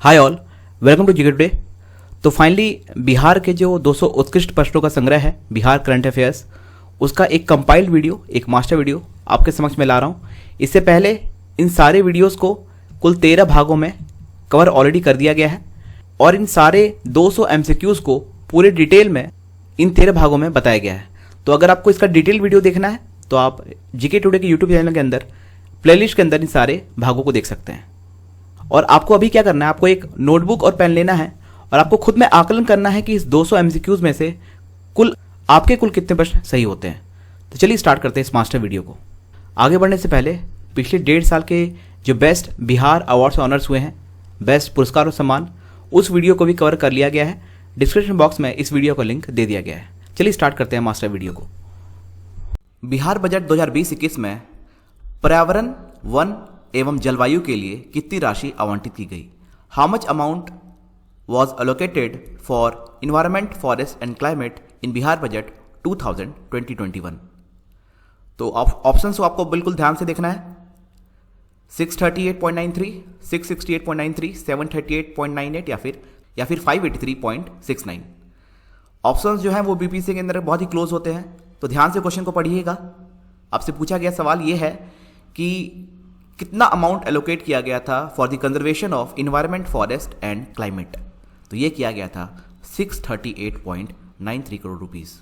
Hi all, welcome to GK today. तो finally Bihar के जो 200 उत्कृष्ट प्रश्नों का संग्रह है बिहार करंट अफेयर्स, उसका एक कंपाइल्ड वीडियो, एक मास्टर वीडियो आपके समक्ष में ला रहा हूँ। इससे पहले इन सारे वीडियोस को कुल 13 भागों में कवर ऑलरेडी कर दिया गया है और इन सारे 200 एमसीक्यूज को पूरे डिटेल में इन 13 भागों में बताया गया है। तो अगर आपको इसका डिटेल वीडियो देखना है तो आप जीके टुडे के यूट्यूब चैनल के अंदर प्लेलिस्ट के अंदर इन सारे भागों को देख सकते हैं। और आपको अभी क्या करना है, आपको एक नोटबुक और पेन लेना है और आपको खुद में आकलन करना है कि इस 200 एमसीक्यूज में से आपके कुल कितने प्रश्न सही होते हैं। तो चलिए स्टार्ट करते हैं इस मास्टर वीडियो को। आगे बढ़ने से पहले पिछले 1.5 साल के जो बेस्ट बिहार अवार्ड्स ऑनर्स हुए हैं, बेस्ट पुरस्कार और सम्मान, उस वीडियो को भी कवर कर लिया गया है। डिस्क्रिप्शन बॉक्स में इस वीडियो का लिंक दे दिया गया है। चलिए स्टार्ट करते हैं मास्टर वीडियो को। बिहार बजट 2020-21 में पर्यावरण, वन एवं जलवायु के लिए कितनी राशि आवंटित की गई? How much amount was allocated for environment, forest and climate in Bihar budget 2020-21? तो ऑप्शंस को आपको बिल्कुल ध्यान से देखना है। 638.93, 668.93, 738.98 या फिर 583.69। ऑप्शंस जो हैं वो बीपीएससी के अंदर बहुत ही क्लोज होते हैं, तो ध्यान से क्वेश्चन को पढ़िएगा। आपसे पूछा गया सवाल ये है कि कितना अमाउंट एलोकेट किया गया था for the conservation of environment, forest and climate. तो ये किया गया था 638.93 करोड़ रुपीस,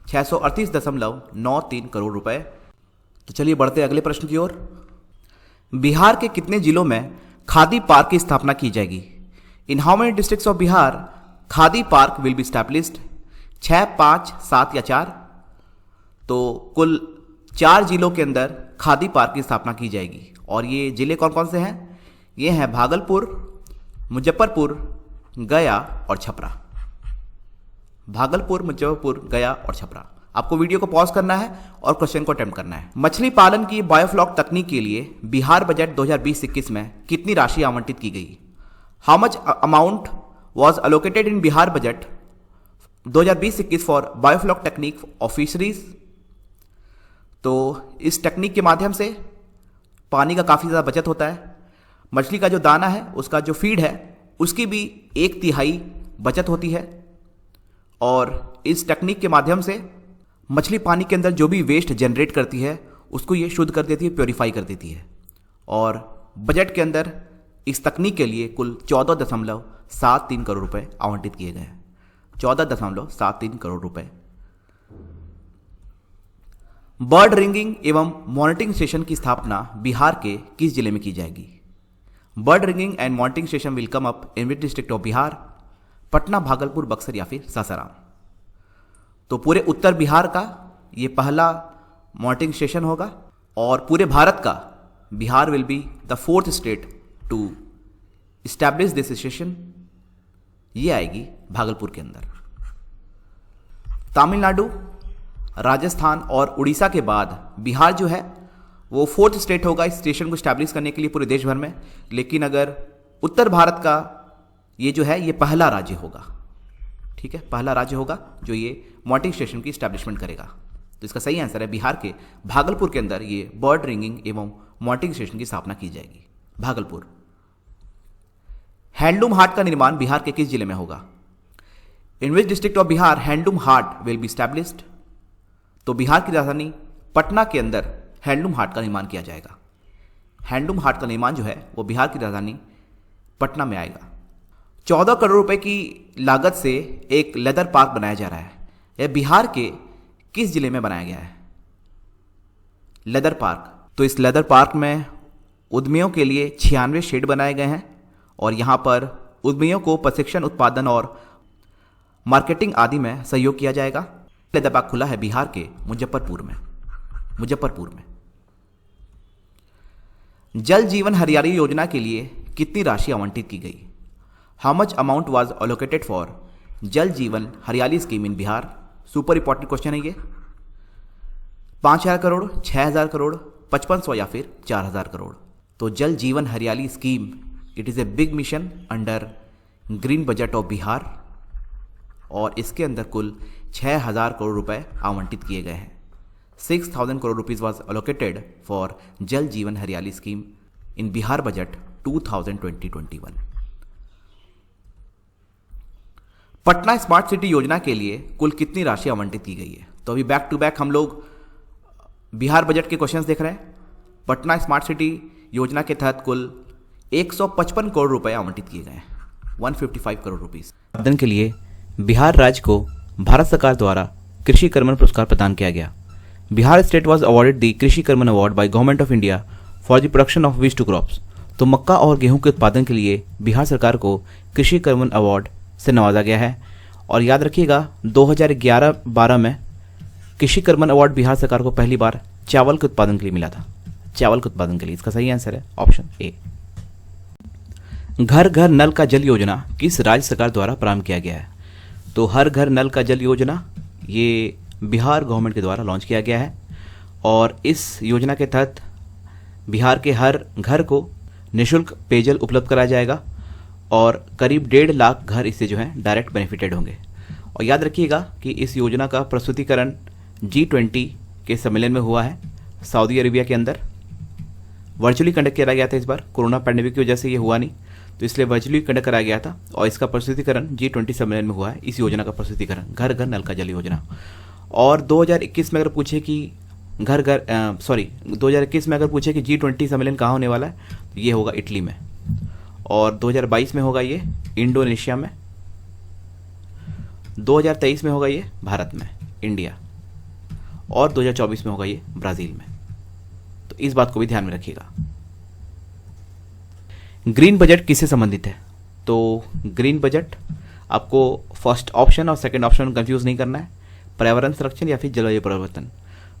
638.93 करोड़ रुपए। तो चलिए बढ़ते अगले प्रश्न की ओर। बिहार के कितने जिलों में खादी पार्क की स्थापना की जाएगी? In how many districts of Bihar khadi park will be established? 6, 5, 7 या 4? तो कुल 4 जिलों के अंदर खादी पार्क की स्थापना की जाएगी। और ये जिले कौन कौन से हैं? ये हैं भागलपुर, मुजफ्फरपुर, गया और छपरा। भागलपुर, मुजफ्फरपुर, गया और छपरा। आपको वीडियो को पॉज करना है और क्वेश्चन को अटेम्प्ट करना है। मछली पालन की बायोफ्लॉक तकनीक के लिए बिहार बजट 2020-21 में कितनी राशि आवंटित की गई? How much amount was allocated in Bihar budget 2020-21 for biofloc technique of fisheries? तो इस टेक्निक के माध्यम से पानी का काफ़ी ज़्यादा बचत होता है। मछली का जो दाना है, उसका जो फीड है, उसकी भी 1/3 बचत होती है। और इस टेक्निक के माध्यम से मछली पानी के अंदर जो भी वेस्ट जनरेट करती है उसको ये शुद्ध कर देती है, प्योरीफाई कर देती है। और बजट के अंदर इस तकनीक के लिए कुल 14.73 करोड़ रुपए आवंटित किए गए हैं। 14.73 करोड़ रुपए। बर्ड रिंगिंग एवं मॉनिटरिंग स्टेशन की स्थापना बिहार के किस जिले में की जाएगी? Bird ringing and monitoring station will come up in which district of Bihar? Patna, Bhagalpur, Buxar या फिर सासाराम? तो पूरे उत्तर बिहार का ये पहला मॉनिटरिंग स्टेशन होगा और पूरे भारत का Bihar will be the 4th state to establish this station. ये आएगी भागलपुर के अंदर। तमिलनाडु, राजस्थान और उड़ीसा के बाद बिहार जो है वो 4th स्टेट होगा इस स्टेशन को स्टैब्लिश करने के लिए पूरे देश भर में। लेकिन अगर उत्तर भारत का ये जो है ये पहला राज्य होगा, ठीक है, पहला राज्य होगा जो ये मॉनिटरिंग स्टेशन की स्टैब्लिशमेंट करेगा। तो इसका सही आंसर है बिहार के भागलपुर के अंदर ये बर्ड रिंगिंग एवं मॉनिटरिंग स्टेशन की स्थापना की जाएगी, भागलपुर। हैंडलूम हाट का निर्माण बिहार के किस जिले में होगा? In which district of Bihar handloom haat will be established? तो बिहार की राजधानी पटना के अंदर हैंडलूम हाट का निर्माण किया जाएगा। हैंडलूम हाट का निर्माण जो है वो बिहार की राजधानी पटना में आएगा। 14 करोड़ रुपए की लागत से एक लेदर पार्क बनाया जा रहा है। यह बिहार के किस जिले में बनाया गया है? Leather park. तो इस लेदर पार्क में उद्यमियों के लिए 96 शेड बनाए गए हैं और यहाँ पर उद्यमियों को प्रशिक्षण, उत्पादन और मार्केटिंग आदि में सहयोग किया जाएगा। लेदर पार्क खुला है बिहार के मुजफ्फरपुर में। जल जीवन हरियाली योजना के लिए कितनी राशि आवंटित की गई? How much amount was allocated for जल जीवन हरियाली scheme in Bihar? Super important question है ये। 5,000 करोड़, 6,000 करोड़, 5500 या फिर 4,000 करोड़? तो जल जीवन हरियाली scheme, it is a big mission under green budget of Bihar और इसके अंदर कुल 6,000 करोड़ रुपए आवंटित किए गए हैं। 6,000 crore rupees was allocated for Jal Jeevan Haryali scheme in Bihar budget 2020-21. Patna smart city योजना के लिए कुल कितनी राशि आवंटित की गई है? तो अभी बैक टू बैक हम लोग बिहार बजट के क्वेश्चंस देख रहे हैं। पटना स्मार्ट सिटी योजना के तहत कुल 155 करोड़ रुपए आवंटित किए गए हैं, 155 करोड़ रुपीस। उत्पादन के लिए बिहार राज्य को भारत सरकार द्वारा कृषि कर्मण पुरस्कार प्रदान किया गया। Bihar state was awarded the Krishi Karman award by government of India for the production of which two crops. तो मक्का और गेहूं के उत्पादन के लिए बिहार सरकार को कृषि कर्मण अवार्ड से नवाजा गया है। और याद रखिएगा 2011-12 में कृषि कर्मण अवार्ड बिहार सरकार को पहली बार चावल के उत्पादन के लिए मिला था। चावल के उत्पादन के लिए इसका सही आंसर है ऑप्शन ए। घर घर नल का जल योजना किस राज्य सरकार द्वारा प्रारंभ किया गया है? तो हर घर नल का जल योजना ये बिहार गवर्नमेंट के द्वारा लॉन्च किया गया है और इस योजना के तहत बिहार के हर घर को निःशुल्क पेयजल उपलब्ध कराया जाएगा और करीब 1.5 लाख घर इससे जो है डायरेक्ट बेनिफिटेड होंगे। और याद रखिएगा कि इस योजना का प्रस्तुतिकरण G20 के सम्मेलन में हुआ है सऊदी अरेबिया के अंदर। वर्चुअली कंडक्ट किया गया था, इस बार कोरोना पैंडेमिक की वजह से ये हुआ नहीं, तो इसलिए वर्चुअली कंडक्ट कराया गया था और इसका प्रस्तुतिकरण G20 सम्मेलन में हुआ है। इस योजना का प्रस्तुतिकरण घर घर नल का जल योजना। और 2021 में अगर पूछे कि 2021 में अगर पूछे कि G20 सम्मेलन कहाँ होने वाला है, तो ये होगा इटली में। और 2022 में होगा ये इंडोनेशिया में, 2023 में होगा ये भारत में इंडिया, और 2024 में होगा ये ब्राज़ील में। तो इस बात को भी ध्यान में रखिएगा। ग्रीन बजट किससे संबंधित है? तो ग्रीन बजट आपको फर्स्ट ऑप्शन और सेकंड ऑप्शन कंफ्यूज नहीं करना है, पर्यावरण संरक्षण या फिर जलवायु परिवर्तन।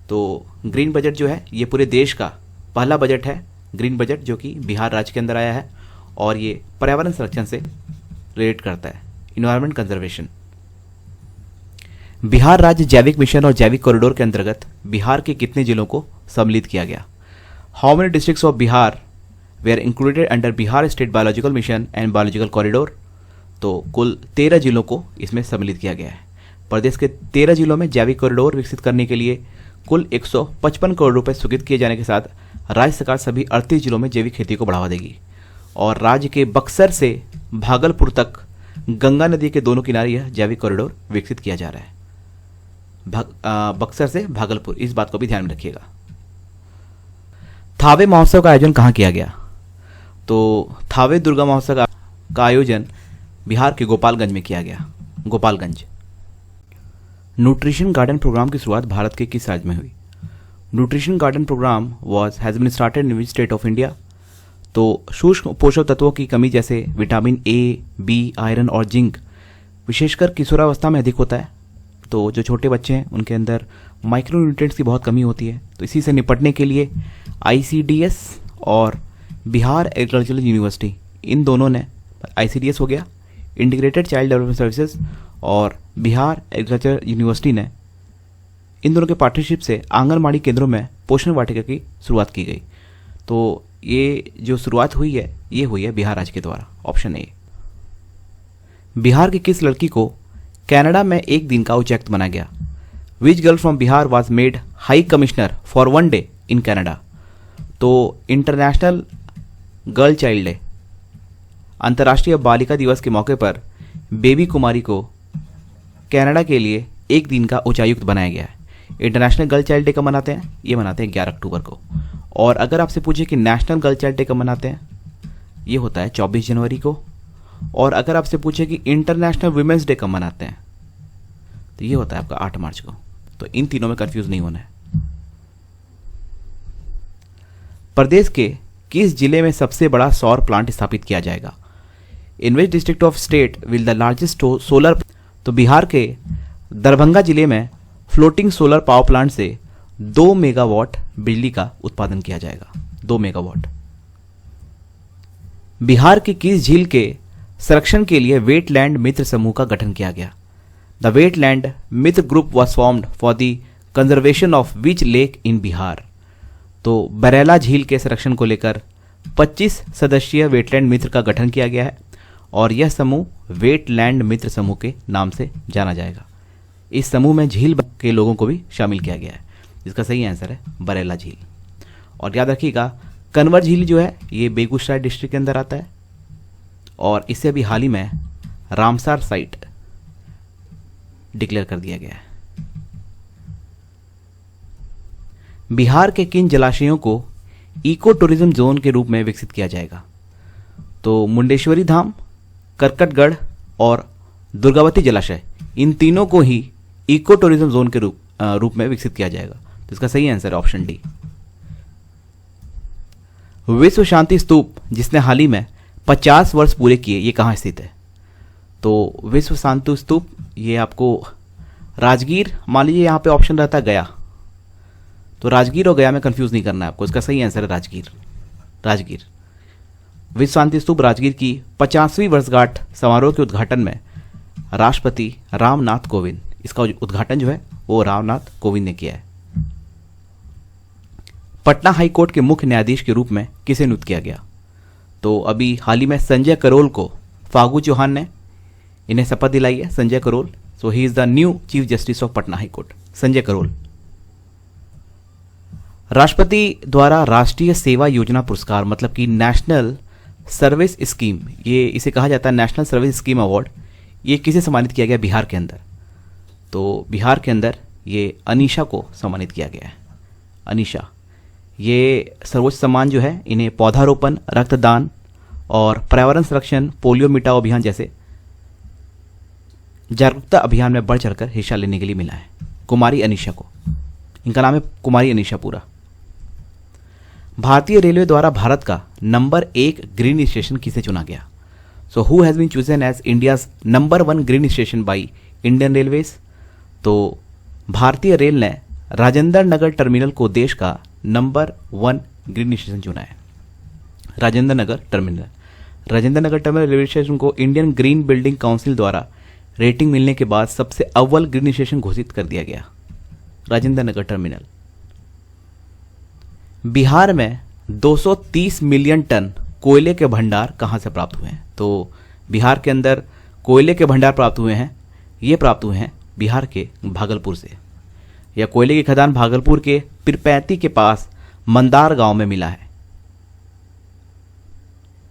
तो ग्रीन बजट जो है ये पूरे देश का पहला बजट है, ग्रीन बजट, जो कि बिहार राज्य के अंदर आया है और ये पर्यावरण संरक्षण से रिलेट करता है, इन्वायरमेंट कंजर्वेशन। बिहार राज्य जैविक मिशन और जैविक कॉरिडोर के अंतर्गत बिहार के कितने जिलों को सम्मिलित किया गया? How many districts of Bihar where included under Bihar state biological mission and biological corridor? तो कुल 13 जिलों को इसमें सम्मिलित किया गया है। प्रदेश के 13 जिलों में जैविक कॉरिडोर विकसित करने के लिए कुल 155 करोड़ रुपए स्वीकृत किए जाने के साथ राज्य सरकार सभी 38 जिलों में जैविक खेती को बढ़ावा देगी। और राज्य के बक्सर से भागलपुर तक गंगा नदी के दोनों किनारे यह जैविक कॉरिडोर विकसित किया जा रहा है। बक्सर से भागलपुर, इस बात को भी ध्यान में रखिएगा। थावे महोत्सव का आयोजन कहाँ किया गया? तो थावे दुर्गा महोत्सव का आयोजन बिहार के गोपालगंज में किया गया, गोपालगंज। न्यूट्रिशन गार्डन प्रोग्राम की शुरुआत भारत के किस राज्य में हुई? Nutrition garden programme has been started in which state of India? तो सूक्ष्म पोषक तत्वों की कमी जैसे विटामिन ए, बी, आयरन और जिंक विशेषकर किशोरावस्था में अधिक होता है। तो जो छोटे बच्चे हैं उनके अंदर माइक्रो न्यूट्रिएंट्स की बहुत कमी होती है। तो इसी से निपटने के लिए ICDS और बिहार एग्रीकल्चरल यूनिवर्सिटी, इन दोनों ने, ICDS हो गया इंटीग्रेटेड चाइल्ड डेवलपमेंट सर्विसेज और बिहार एग्रीकल्चर यूनिवर्सिटी ने, इन दोनों के पार्टनरशिप से आंगनबाड़ी केंद्रों में पोषण वाटिका की शुरुआत की गई। तो ये जो शुरुआत हुई है ये हुई है बिहार राज्य के द्वारा, ऑप्शन ए। बिहार की किस लड़की को कनाडा में एक दिन का उच्चायुक्त बनाया गया? Which girl from Bihar was made high commissioner for 1 day in Canada? तो इंटरनेशनल गर्ल चाइल्ड डे, अंतर्राष्ट्रीय बालिका दिवस के मौके पर बेबी कुमारी को कनाडा के लिए एक दिन का उच्चायुक्त बनाया गया है। इंटरनेशनल गर्ल चाइल्ड डे कब मनाते हैं? ये मनाते हैं 11 अक्टूबर को। और अगर आपसे पूछे कि नेशनल गर्ल चाइल्ड डे कब मनाते हैं, ये होता है 24 जनवरी को। और अगर आपसे पूछे कि इंटरनेशनल वुमेन्स डे कब मनाते हैं, तो ये होता है आपका 8 मार्च को। तो इन तीनों में कंफ्यूज नहीं होना है। प्रदेश के किस जिले में सबसे बड़ा सौर प्लांट स्थापित किया जाएगा? In which district of state will the largest solar? तो बिहार के दरभंगा जिले में फ्लोटिंग सोलर पावर प्लांट से 2 मेगावाट बिजली का उत्पादन किया जाएगा, 2 मेगावाट। बिहार की किस झील के संरक्षण के लिए वेटलैंड मित्र समूह का गठन किया गया? The wetland Mitra group was formed for the conservation of which lake in Bihar? तो बरेला झील के संरक्षण को लेकर 25 सदस्यीय वेटलैंड मित्र का गठन किया गया है और यह समूह वेटलैंड मित्र समूह के नाम से जाना जाएगा। इस समूह में झील के लोगों को भी शामिल किया गया है, जिसका सही आंसर है बरेला झील। और याद रखिएगा कन्वर झील जो है ये बेगूसराय डिस्ट्रिक्ट के अंदर आता है और इससे अभी हाल ही में रामसार साइट डिक्लेयर कर दिया गया है। बिहार के किन जलाशयों को इको टूरिज्म जोन के रूप में विकसित किया जाएगा? तो मुंडेश्वरी धाम, करकटगढ़ और दुर्गावती जलाशय, इन तीनों को ही इको टूरिज्म जोन के रूप में विकसित किया जाएगा। तो इसका सही आंसर है ऑप्शन डी। विश्व शांति स्तूप जिसने हाल ही में 50 वर्ष पूरे किए, ये कहाँ स्थित है? तो विश्व शांति स्तूप ये आपको राजगीर, मान लीजिए यहाँ पे ऑप्शन रहता है गया, तो राजगीर और गया में कंफ्यूज नहीं करना है आपको। इसका सही आंसर है राजगीर। राजगीर विश्व शांति स्तूप राजगीर की 50वीं वर्षगांठ समारोह के उद्घाटन में राष्ट्रपति रामनाथ कोविंद, इसका उद्घाटन जो है वो रामनाथ कोविंद ने किया है। पटना हाई कोर्ट के मुख्य न्यायाधीश के रूप में किसे नियुक्त किया गया? तो अभी हाल ही में संजय करोल को फागू चौहान ने इन्हें शपथ दिलाई है। Sanjay Karol, so he is the new chief justice of Patna high court, Sanjay Karol. राष्ट्रपति द्वारा राष्ट्रीय सेवा योजना पुरस्कार मतलब कि नेशनल सर्विस स्कीम, ये इसे कहा जाता है नेशनल सर्विस स्कीम अवार्ड, ये किसे सम्मानित किया गया बिहार के अंदर? तो बिहार के अंदर ये अनीशा को सम्मानित किया गया है। अनीशा, ये सर्वोच्च सम्मान जो है इन्हें पौधारोपण, रक्तदान और पर्यावरण संरक्षण, पोलियो मिटाओ अभियान जैसे जागरूकता अभियान में बढ़ चढ़कर हिस्सा लेने के लिए मिला है। कुमारी अनीशा को, इनका नाम है कुमारी अनीशा पूरा। भारतीय रेलवे द्वारा भारत का नंबर 1 ग्रीन स्टेशन किसे चुना गया? So who has been chosen as India's number 1 green station by Indian railways? तो भारतीय रेल ने राजेंद्र नगर टर्मिनल को देश का नंबर 1 ग्रीन स्टेशन चुना है। Rajendra Nagar terminal railway station को इंडियन ग्रीन बिल्डिंग काउंसिल द्वारा रेटिंग मिलने के बाद सबसे अव्वल ग्रीन स्टेशन घोषित कर दिया गया। राजेंद्र नगर टर्मिनल। बिहार में 230 मिलियन टन कोयले के भंडार कहां से प्राप्त हुए हैं? तो बिहार के अंदर कोयले के भंडार प्राप्त हुए हैं, ये प्राप्त हुए हैं बिहार के भागलपुर से। यह कोयले की खदान भागलपुर के पिरपैती के पास मंदार गांव में मिला है।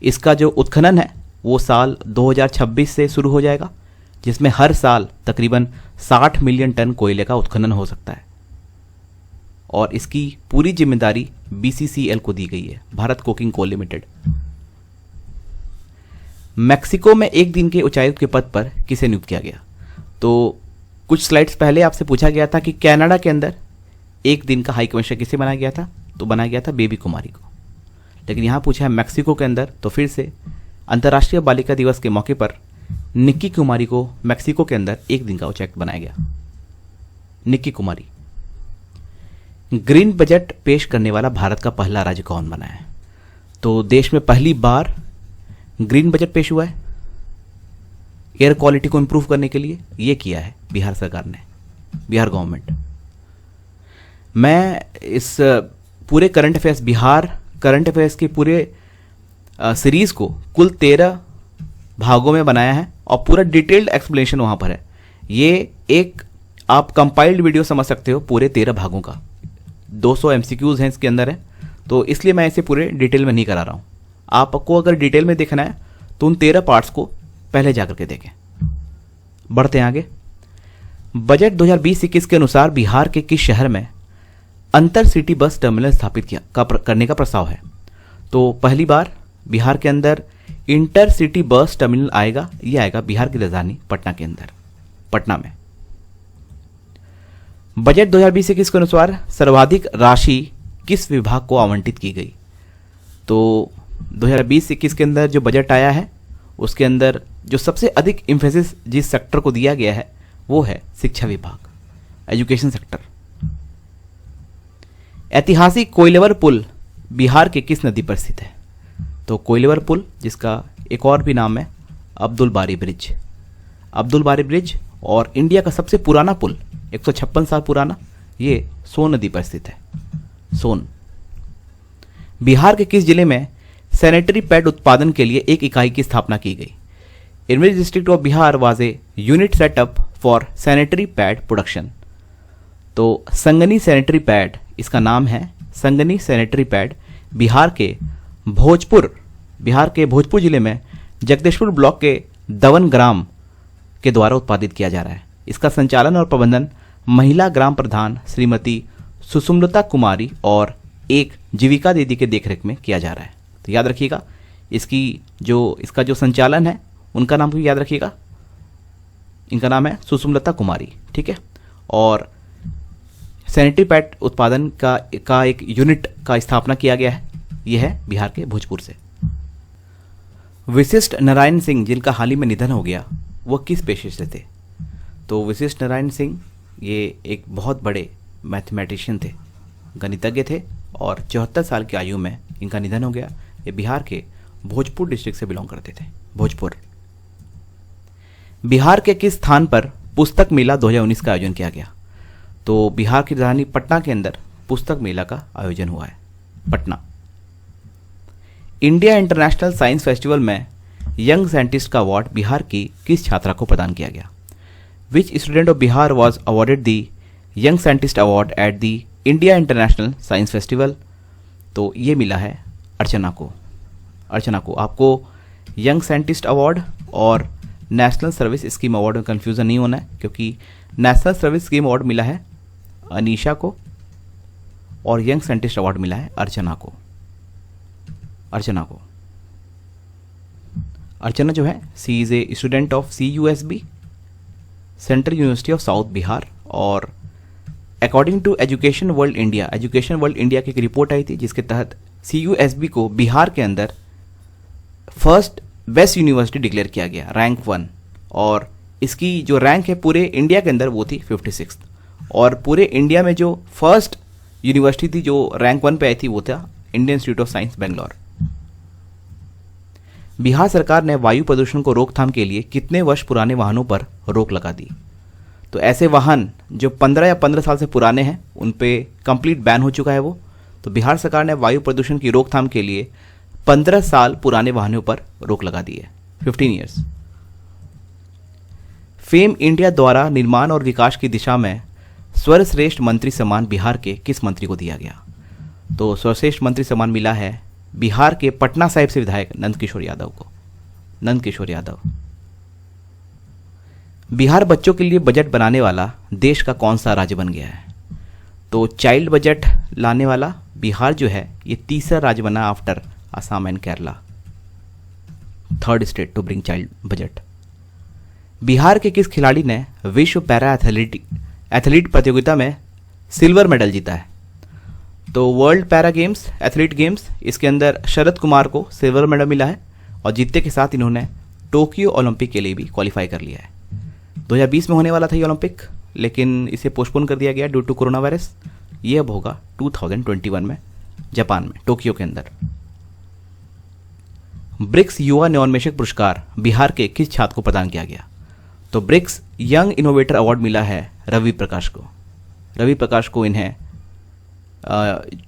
इसका जो उत्खनन है वो साल 2026 से शुरू हो जाएगा, जिसमें हर साल तकरीबन 60 मिलियन टन कोयले का उत्खनन हो सकता है और इसकी पूरी जिम्मेदारी BCCL को दी गई है, Bharat coking coal limited. Mexico में एक दिन के उच्चायुक्त के पद पर किसे नियुक्त किया गया? तो कुछ स्लाइड्स पहले आपसे पूछा गया था कि कनाडा के अंदर एक दिन का हाई कमिश्नर किसे बनाया गया था? तो बनाया गया था बेबी कुमारी को। लेकिन यहाँ पूछा है मैक्सिको के अंदर, तो फिर से अंतर्राष्ट्रीय बालिका दिवस के मौके पर निक्की कुमारी को मैक्सिको के अंदर एक दिन का उच्चायुक्त बनाया गया। निक्की कुमारी। ग्रीन बजट पेश करने वाला भारत का पहला राज्य कौन बना है? तो देश में पहली बार ग्रीन बजट पेश हुआ है एयर क्वालिटी को इंप्रूव करने के लिए, ये किया है बिहार सरकार ने, बिहार गवर्नमेंट। मैं इस पूरे current affairs, Bihar current affairs के पूरे सीरीज को कुल 13 भागों में बनाया है और पूरा डिटेल्ड एक्सप्लेनेशन वहां पर है। ये एक आप कंपाइल्ड वीडियो समझ सकते हो पूरे 13 भागों का। 200 MCQs हैं इसके अंदर है, तो इसलिए मैं इसे पूरे डिटेल में नहीं करा रहा हूं। आपको अगर डिटेल में देखना है तो उन 13 पार्ट्स को पहले जाकर के देखें। बढ़ते हैं आगे। बजट 2020-21 के अनुसार बिहार के किस शहर में अंतर सिटी बस टर्मिनल स्थापित करने का प्रस्ताव है? तो पहली बार बिहार के अंदर इंटर सिटी बस टर्मिनल आएगा। यह आएगा बिहार की राजधानी पटना के अंदर, पटना में। बजट 2020-21 के अनुसार सर्वाधिक राशि किस विभाग को आवंटित की गई? तो 2020-21 के अंदर जो बजट आया है उसके अंदर जो सबसे अधिक इंफेसिस जिस सेक्टर को दिया गया है वो है शिक्षा विभाग, एजुकेशन सेक्टर। ऐतिहासिक कोइलवर पुल बिहार के किस नदी पर स्थित है? तो कोइलवर पुल, जिसका एक और भी नाम है अब्दुल बारी ब्रिज। अब्दुल बारी ब्रिज और इंडिया का सबसे पुराना पुल, 156 साल पुराना, ये सोन नदी पर स्थित है, सोन। बिहार के किस जिले में सैनिटरी पैड उत्पादन के लिए एक इकाई की स्थापना की गई? In which district of Bihar was a unit setup for sanitary pad production? तो संगनी सैनिटरी पैड, इसका नाम है संगनी सैनिटरी पैड, बिहार के भोजपुर जिले में जगदीशपुर ब्लॉक के दवन ग्राम के द्वारा उत्पादित किया जा रहा है। इसका संचालन और प्रबंधन महिला ग्राम प्रधान श्रीमती सुषुम्लता कुमारी और एक जीविका दीदी के देखरेख में किया जा रहा है। तो याद रखिएगा, इसका जो संचालन है उनका नाम भी याद रखिएगा, इनका नाम है सुषुम्लता कुमारी, ठीक है। और सैनिटरी पैड उत्पादन का एक यूनिट का स्थापना किया गया है, यह है बिहार के भोजपुर से। वशिष्ठ नारायण सिंह जिनका हाल ही में निधन हो गया, वो किस पेशे से थे? तो वशिष्ठ नारायण सिंह ये एक बहुत बड़े मैथमेटिशियन थे, गणितज्ञ थे और 74 साल की आयु में इनका निधन हो गया। ये बिहार के भोजपुर डिस्ट्रिक्ट से बिलोंग करते थे, भोजपुर। बिहार के किस स्थान पर पुस्तक मेला 2019 का आयोजन किया गया? तो बिहार की राजधानी पटना के अंदर पुस्तक मेला का आयोजन हुआ है, Patna. India international science festival में यंग साइंटिस्ट का अवार्ड बिहार की किस छात्रा को प्रदान किया गया? Which student of Bihar was awarded the young scientist award at the India international science festival? तो ये मिला है अर्चना को। आपको यंग साइंटिस्ट अवार्ड और नेशनल सर्विस स्कीम अवार्ड में कन्फ्यूज़न नहीं होना है, क्योंकि नेशनल सर्विस स्कीम अवार्ड मिला है अनीशा को और यंग साइंटिस्ट अवार्ड मिला है अर्चना को। अर्चना जो है, she is a student of CUSB, central university of south Bihar. और according to education world India की एक रिपोर्ट आई थी जिसके तहत CUSB को बिहार के अंदर फर्स्ट बेस्ट यूनिवर्सिटी डिक्लेयर किया गया, रैंक 1। और इसकी जो रैंक है पूरे इंडिया के अंदर वो थी 56। और पूरे इंडिया में जो फर्स्ट यूनिवर्सिटी थी जो रैंक 1 पे आई थी वो था Indian institute of science Bangalore. Bihar सरकार ने वायु प्रदूषण को रोकथाम के लिए कितने वर्ष पुराने वाहनों पर रोक लगा दी? तो ऐसे वाहन जो 15 या 15 साल से पुराने हैं उन पे कंप्लीट बैन हो चुका है वो। तो बिहार सरकार ने वायु प्रदूषण की रोकथाम के लिए 15 साल पुराने वाहनों पर रोक लगा दी है, 15 ईयर्स। फेम इंडिया द्वारा निर्माण और विकास की दिशा में सर्वश्रेष्ठ मंत्री सम्मान बिहार के किस मंत्री को दिया गया? तो सर्वश्रेष्ठ मंत्री सम्मान मिला है बिहार के पटना साहिब से विधायक नंदकिशोर यादव को। बिहार बच्चों के लिए बजट बनाने वाला देश का कौन सा राज्य बन गया है? तो चाइल्ड बजट लाने वाला बिहार जो है ये तीसरा राज्य बना after Assam and Kerala, third state to bring child budget. Bihar के किस खिलाड़ी ने विश्व पैरा एथलीट प्रतियोगिता में सिल्वर मेडल जीता है? तो world para games athlete games, इसके अंदर शरद कुमार को सिल्वर मेडल मिला है और जीतने के साथ इन्होंने टोक्यो ओलंपिक के लिए भी क्वालिफाई कर लिया है। 2020 में होने वाला था ये ओलंपिक, लेकिन इसे पोस्टपोन कर दिया गया ड्यू टू कोरोना वायरस। ये अब होगा 2021 में जापान में, टोक्यो के अंदर। ब्रिक्स युवा नवोन्मेषक पुरस्कार बिहार के किस छात्र को प्रदान किया गया? तो ब्रिक्स यंग इनोवेटर अवार्ड मिला है रवि प्रकाश को इन्हें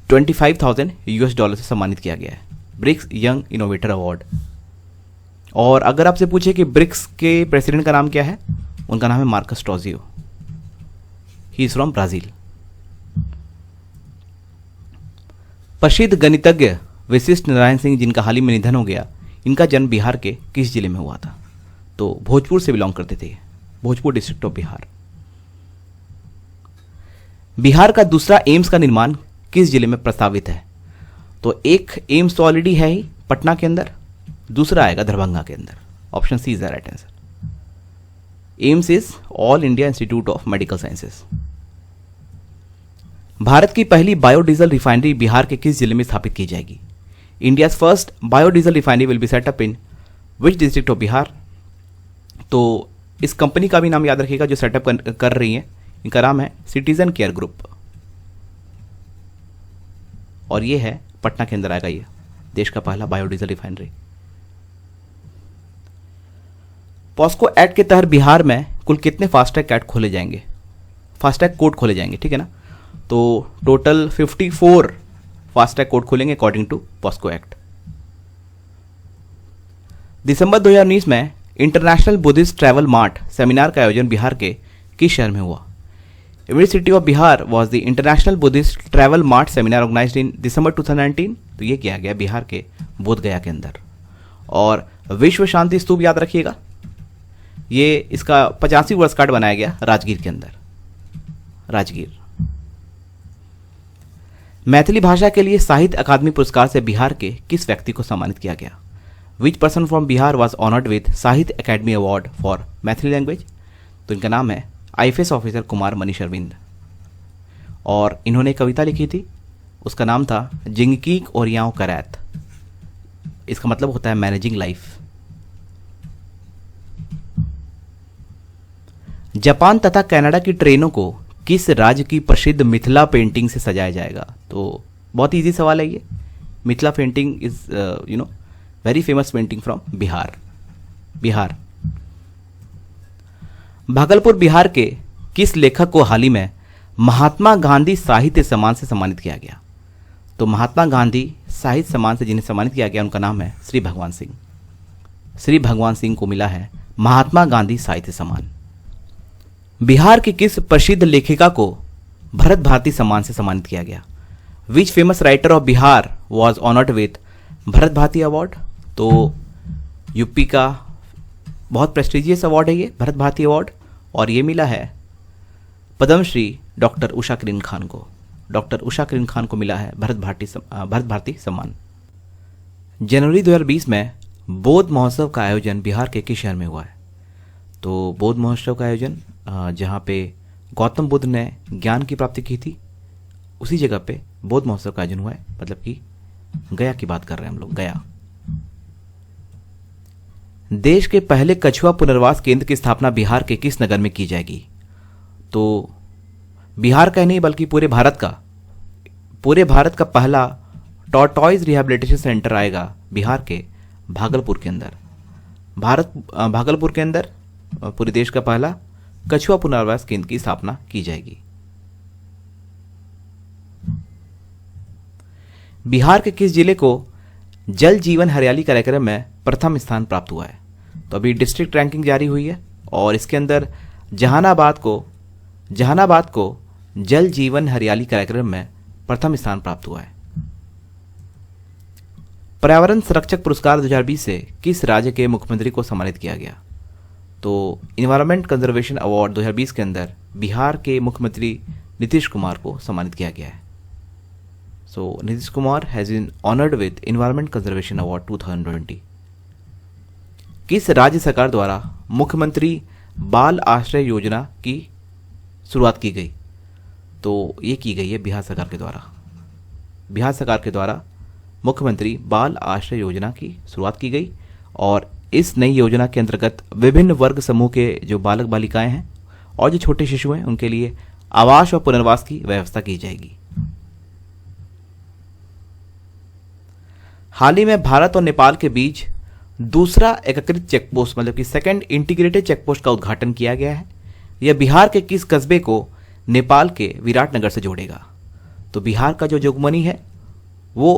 $25,000 से सम्मानित किया गया है, ब्रिक्स यंग इनोवेटर अवार्ड। और अगर आपसे पूछे कि ब्रिक्स के प्रेसिडेंट का नाम क्या है, उनका नाम है Marcus Tozio, he is from Brazil. प्रसिद्ध गणितज्ञ वशिष्ठ नारायण सिंह जिनका हाल ही में निधन हो गया, इनका जन्म बिहार के किस जिले में हुआ था? तो भोजपुर से बिलोंग करते थे, भोजपुर डिस्ट्रिक्ट ऑफ बिहार। बिहार का दूसरा एम्स का निर्माण किस जिले में प्रस्तावित है? तो एक एम्स तो ऑलरेडी है ही पटना के अंदर, दूसरा आएगा दरभंगा के अंदर। Option C is the right answer. AIIMS is all India institute of medical sciences. Bharat की पहली बायोडीजल रिफाइनरी बिहार के किस जिले में स्थापित की जाएगी? India's first biodiesel refinery will be set up in which district of Bihar? तो इस कंपनी का भी नाम याद रखिएगा जो सेटअप कर रही है, इनका नाम है सिटीजन केयर ग्रुप, और ये है पटना के अंदर आएगा ये देश का पहला बायोडीजल रिफाइनरी। पॉस्को एक्ट के तहत बिहार में कुल कितने फास्टैग ऐड खोले जाएंगे, फास्टैग कोड खोले जाएंगे, ठीक है ना? तो टोटल 54 फास्टैग कोड खोलेंगे अकॉर्डिंग टू पॉस्को एक्ट। दिसंबर 2019 में international Buddhist travel mart seminar का आयोजन बिहार के किस शहर में हुआ? Which city of Bihar was the international Buddhist travel mart seminar organized in December 2019? तो ये किया गया बिहार के बोधगया के अंदर। और विश्व शांति स्तूप याद रखिएगा, ये इसका 50वीं वर्षगांठ बनाया गया राजगीर के अंदर, राजगीर। मैथिली भाषा के लिए साहित्य अकादमी पुरस्कार से बिहार के किस व्यक्ति को सम्मानित किया गया? Which person from Bihar was honoured with साहित्य अकादमी अवार्ड फॉर मैथिली लैंग्वेज? तो इनका नाम है आईएफएस ऑफिसर कुमार मनीष अरविंद, और इन्होंने कविता लिखी थी, उसका नाम था जिंगकीक और याओ करैत। इसका मतलब होता है मैनेजिंग लाइफ। जापान तथा कनाडा की ट्रेनों को किस राज्य की प्रसिद्ध मिथिला पेंटिंग से सजाया जाएगा? तो बहुत इजी सवाल है ये। Mithila painting is very famous painting from Bihar. Bihar. Bhagalpur Bihar के किस लेखक को हाल ही में महात्मा गांधी साहित्य सम्मान से सम्मानित किया गया? तो महात्मा गांधी साहित्य सम्मान से जिन्हें सम्मानित किया गया उनका नाम है श्री भगवान सिंह। श्री भगवान सिंह को मिला है महात्मा गांधी साहित्य सम्मान। बिहार की किस प्रसिद्ध लेखिका को भरत भारती सम्मान से सम्मानित किया गया? Which famous writer of Bihar was honoured with Bharat Bharati award? तो यूपी का बहुत प्रेस्टिजियस अवार्ड है ये भरत भारती अवार्ड, और ये मिला है पद्मश्री डॉक्टर उषा किरण खान को। डॉक्टर उषा किरण खान को मिला है भरत भारती सम्मान। जनवरी 2020 में बौद्ध महोत्सव का आयोजन बिहार के किस शहर में हुआ है? तो बौद्ध महोत्सव का आयोजन जहाँ पे गौतम बुद्ध ने ज्ञान की प्राप्ति की थी, उसी जगह पे बौद्ध महोत्सव का आयोजन हुआ है, मतलब कि गया की बात कर रहे हैं हम लोग, गया। देश के पहले कछुआ पुनर्वास केंद्र की स्थापना बिहार के किस नगर में की जाएगी? तो बिहार का ही नहीं बल्कि पूरे भारत का पहला टॉर्टॉइज रिहैबिलिटेशन सेंटर आएगा बिहार के भागलपुर के अंदर। भागलपुर के अंदर पूरे देश का पहला कछुआ पुनर्वास केंद्र की स्थापना की जाएगी। बिहार के किस जिले को जल जीवन हरियाली कार्यक्रम में प्रथम स्थान प्राप्त हुआ है? तो अभी डिस्ट्रिक्ट रैंकिंग जारी हुई है और इसके अंदर जहानाबाद को जल जीवन हरियाली कार्यक्रम में प्रथम स्थान प्राप्त हुआ है। पर्यावरण संरक्षक पुरस्कार 2020 से किस राज्य के मुख्यमंत्री को सम्मानित किया गया? तो इन्वायरमेंट कंजर्वेशन अवार्ड 2020 के अंदर बिहार के मुख्यमंत्री नीतीश कुमार को सम्मानित किया गया है। So Nitish Kumar has been honoured with environment conservation award 2020। किस राज्य सरकार द्वारा मुख्यमंत्री बाल आश्रय योजना की शुरुआत की गई? तो ये की गई है बिहार सरकार के द्वारा। बिहार सरकार के द्वारा मुख्यमंत्री बाल आश्रय योजना की शुरुआत की गई, और इस नई योजना के अंतर्गत विभिन्न वर्ग समूह के जो बालक बालिकाएं हैं और जो छोटे शिशु हैं उनके लिए आवास और पुनर्वास की व्यवस्था की जाएगी। हाल ही में भारत और नेपाल के बीच दूसरा एकीकृत चेकपोस्ट, मतलब कि सेकंड इंटीग्रेटेड चेकपोस्ट का उद्घाटन किया गया है। यह बिहार के किस कस्बे को नेपाल के विराटनगर से जोड़ेगा? तो बिहार का जो जोगबनी है वो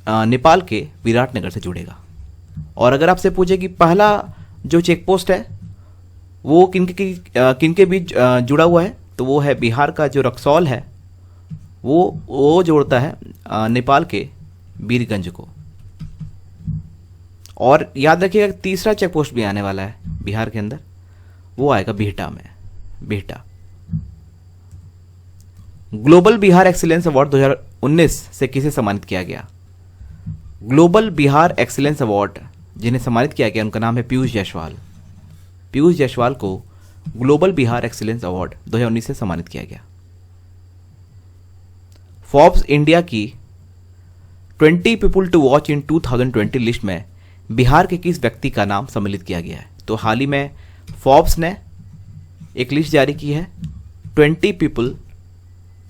नेपाल के विराटनगर से जुड़ेगा। और अगर आपसे पूछे कि पहला जो चेकपोस्ट है वो किनके बीच जुड़ा हुआ है, तो वो है बिहार का जो रक्सौल है, वो जोड़ता है नेपाल के बीरगंज को। और याद रखिएगा तीसरा चेकपोस्ट भी आने वाला है बिहार के अंदर, वो आएगा बिहटा में, Bihta. Global Bihar excellence award 2019 से किसे सम्मानित किया गया? ग्लोबल बिहार एक्सीलेंस अवार्ड जिन्हें सम्मानित किया गया उनका नाम है पीयूष जायसवाल। पीयूष जायसवाल को ग्लोबल बिहार एक्सीलेंस अवार्ड 2019 से सम्मानित किया गया। फोर्ब्स इंडिया की 20 people to watch in 2020 list में बिहार के किस व्यक्ति का नाम सम्मिलित किया गया है? तो हाल ही में फोर्ब्स ने एक लिस्ट जारी की है 20 पीपल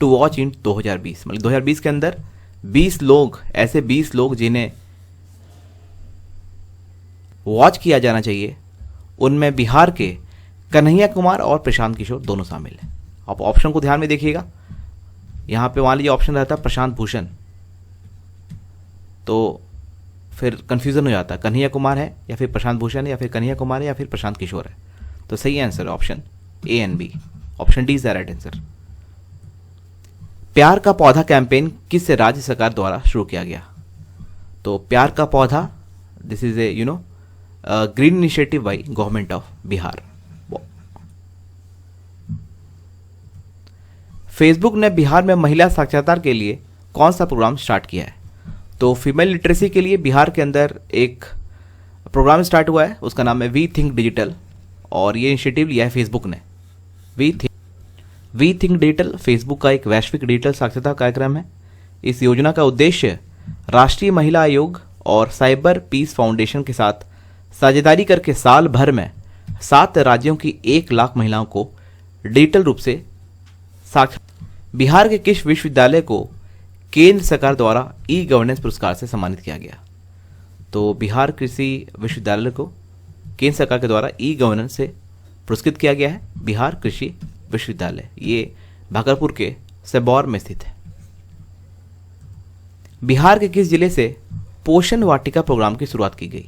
टू वॉच इन 2020, मतलब 2020 के अंदर 20 लोग, ऐसे 20 लोग जिन्हें वॉच किया जाना चाहिए, उनमें बिहार के कन्हैया कुमार और प्रशांत किशोर दोनों शामिल हैं। आप ऑप्शन को ध्यान में देखिएगा, यहां पे मान लीजिए ऑप्शन रहता है प्रशांत भूषण, तो फिर कंफ्यूजन हो जाता है, कन्हैया कुमार है या फिर प्रशांत भूषण है या फिर कन्हैया कुमार है या फिर प्रशांत किशोर है। तो सही आंसर है option A and B, option D is the right answer. प्यार का पौधा कैंपेन किस राज्य सरकार द्वारा शुरू किया गया? तो प्यार का पौधा, this is a green initiative by government of Bihar. Facebook ने बिहार में महिला साक्षरता के लिए कौन सा प्रोग्राम स्टार्ट किया है? तो फीमेल लिटरेसी के लिए बिहार के अंदर एक प्रोग्राम स्टार्ट हुआ है, उसका नाम है वी थिंक डिजिटल, और ये इनिशिएटिव लिया है फेसबुक ने। वी थिंक डिजिटल फेसबुक का एक वैश्विक डिजिटल साक्षरता कार्यक्रम है। इस योजना का उद्देश्य राष्ट्रीय महिला आयोग और साइबर पीस फाउंडेशन के साथ साझेदारी करके साल भर में 7 राज्यों की 1 लाख महिलाओं को डिजिटल रूप से साक्षर। बिहार के किस विश्वविद्यालय को केंद्र सरकार द्वारा ई गवर्नेंस पुरस्कार से सम्मानित किया गया? तो बिहार कृषि विश्वविद्यालय को केंद्र सरकार के द्वारा ई गवर्नेंस से पुरस्कृत किया गया है। बिहार कृषि विश्वविद्यालय ये भागलपुर के सबौर में स्थित है। बिहार के किस जिले से पोषण वाटिका प्रोग्राम की शुरुआत की गई?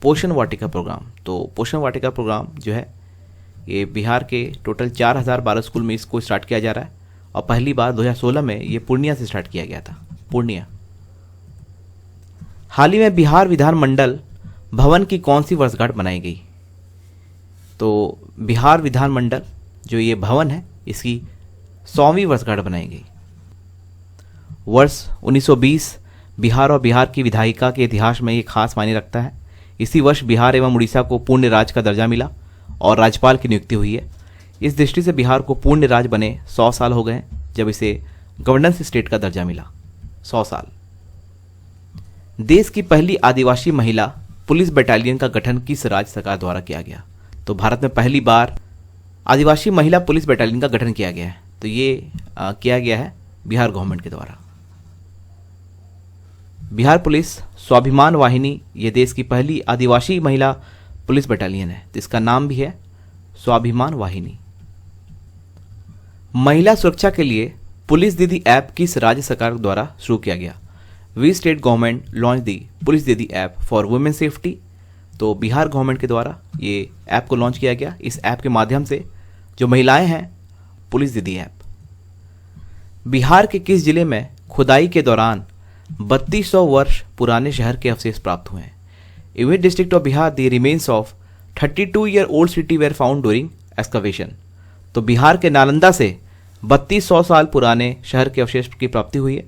पोषण वाटिका प्रोग्राम, तो पोषण वाटिका प्रोग्राम जो है ये बिहार के टोटल 4012 स्कूल में इसको स्टार्ट किया जा रहा है, और पहली बार 2016 में ये पूर्णिया से स्टार्ट किया गया था। पूर्णिया। हाल ही में बिहार विधानमंडल भवन की कौन सी वर्षगांठ मनाई गई? तो बिहार विधानमंडल जो ये भवन है इसकी 100वीं वर्षगांठ बनाई गई। वर्ष 1920 बिहार और बिहार की विधायिका के इतिहास में ये खास मायने रखता है। इसी वर्ष बिहार एवं उड़ीसा को पूर्ण राज्य का दर्जा मिला और राज्यपाल की नियुक्ति हुई है। इस दृष्टि से बिहार को पूर्ण राज्य बने 100 साल हो गए हैं जब इसे गवर्नेंस स्टेट का दर्जा मिला। 100 साल। देश की पहली आदिवासी महिला पुलिस बटालियन का गठन किस राज्य सरकार द्वारा किया गया? तो भारत में पहली बार आदिवासी महिला पुलिस बटालियन का गठन किया गया है, तो ये किया गया है बिहार गवर्नमेंट के द्वारा। बिहार पुलिस स्वाभिमान वाहिनी ये देश की पहली आदिवासी महिला पुलिस बटालियन है, जिसका नाम भी है स्वाभिमान वाहिनी। महिला सुरक्षा के लिए पुलिस दीदी ऐप किस राज्य सरकार द्वारा शुरू किया गया? We state government launch the police Didi app for women safety. तो बिहार गवर्नमेंट के द्वारा ये ऐप को लॉन्च किया गया। इस ऐप के माध्यम से जो महिलाएं हैं, पुलिस दीदी ऐप। बिहार के किस जिले में खुदाई के दौरान 3200 वर्ष पुराने शहर के अवशेष प्राप्त हुए हैं? In which district of Bihar the remains of 32-year-old city were found during excavation? तो बिहार के नालंदा से 3200 साल पुराने शहर के अवशेष की प्राप्ति हुई है।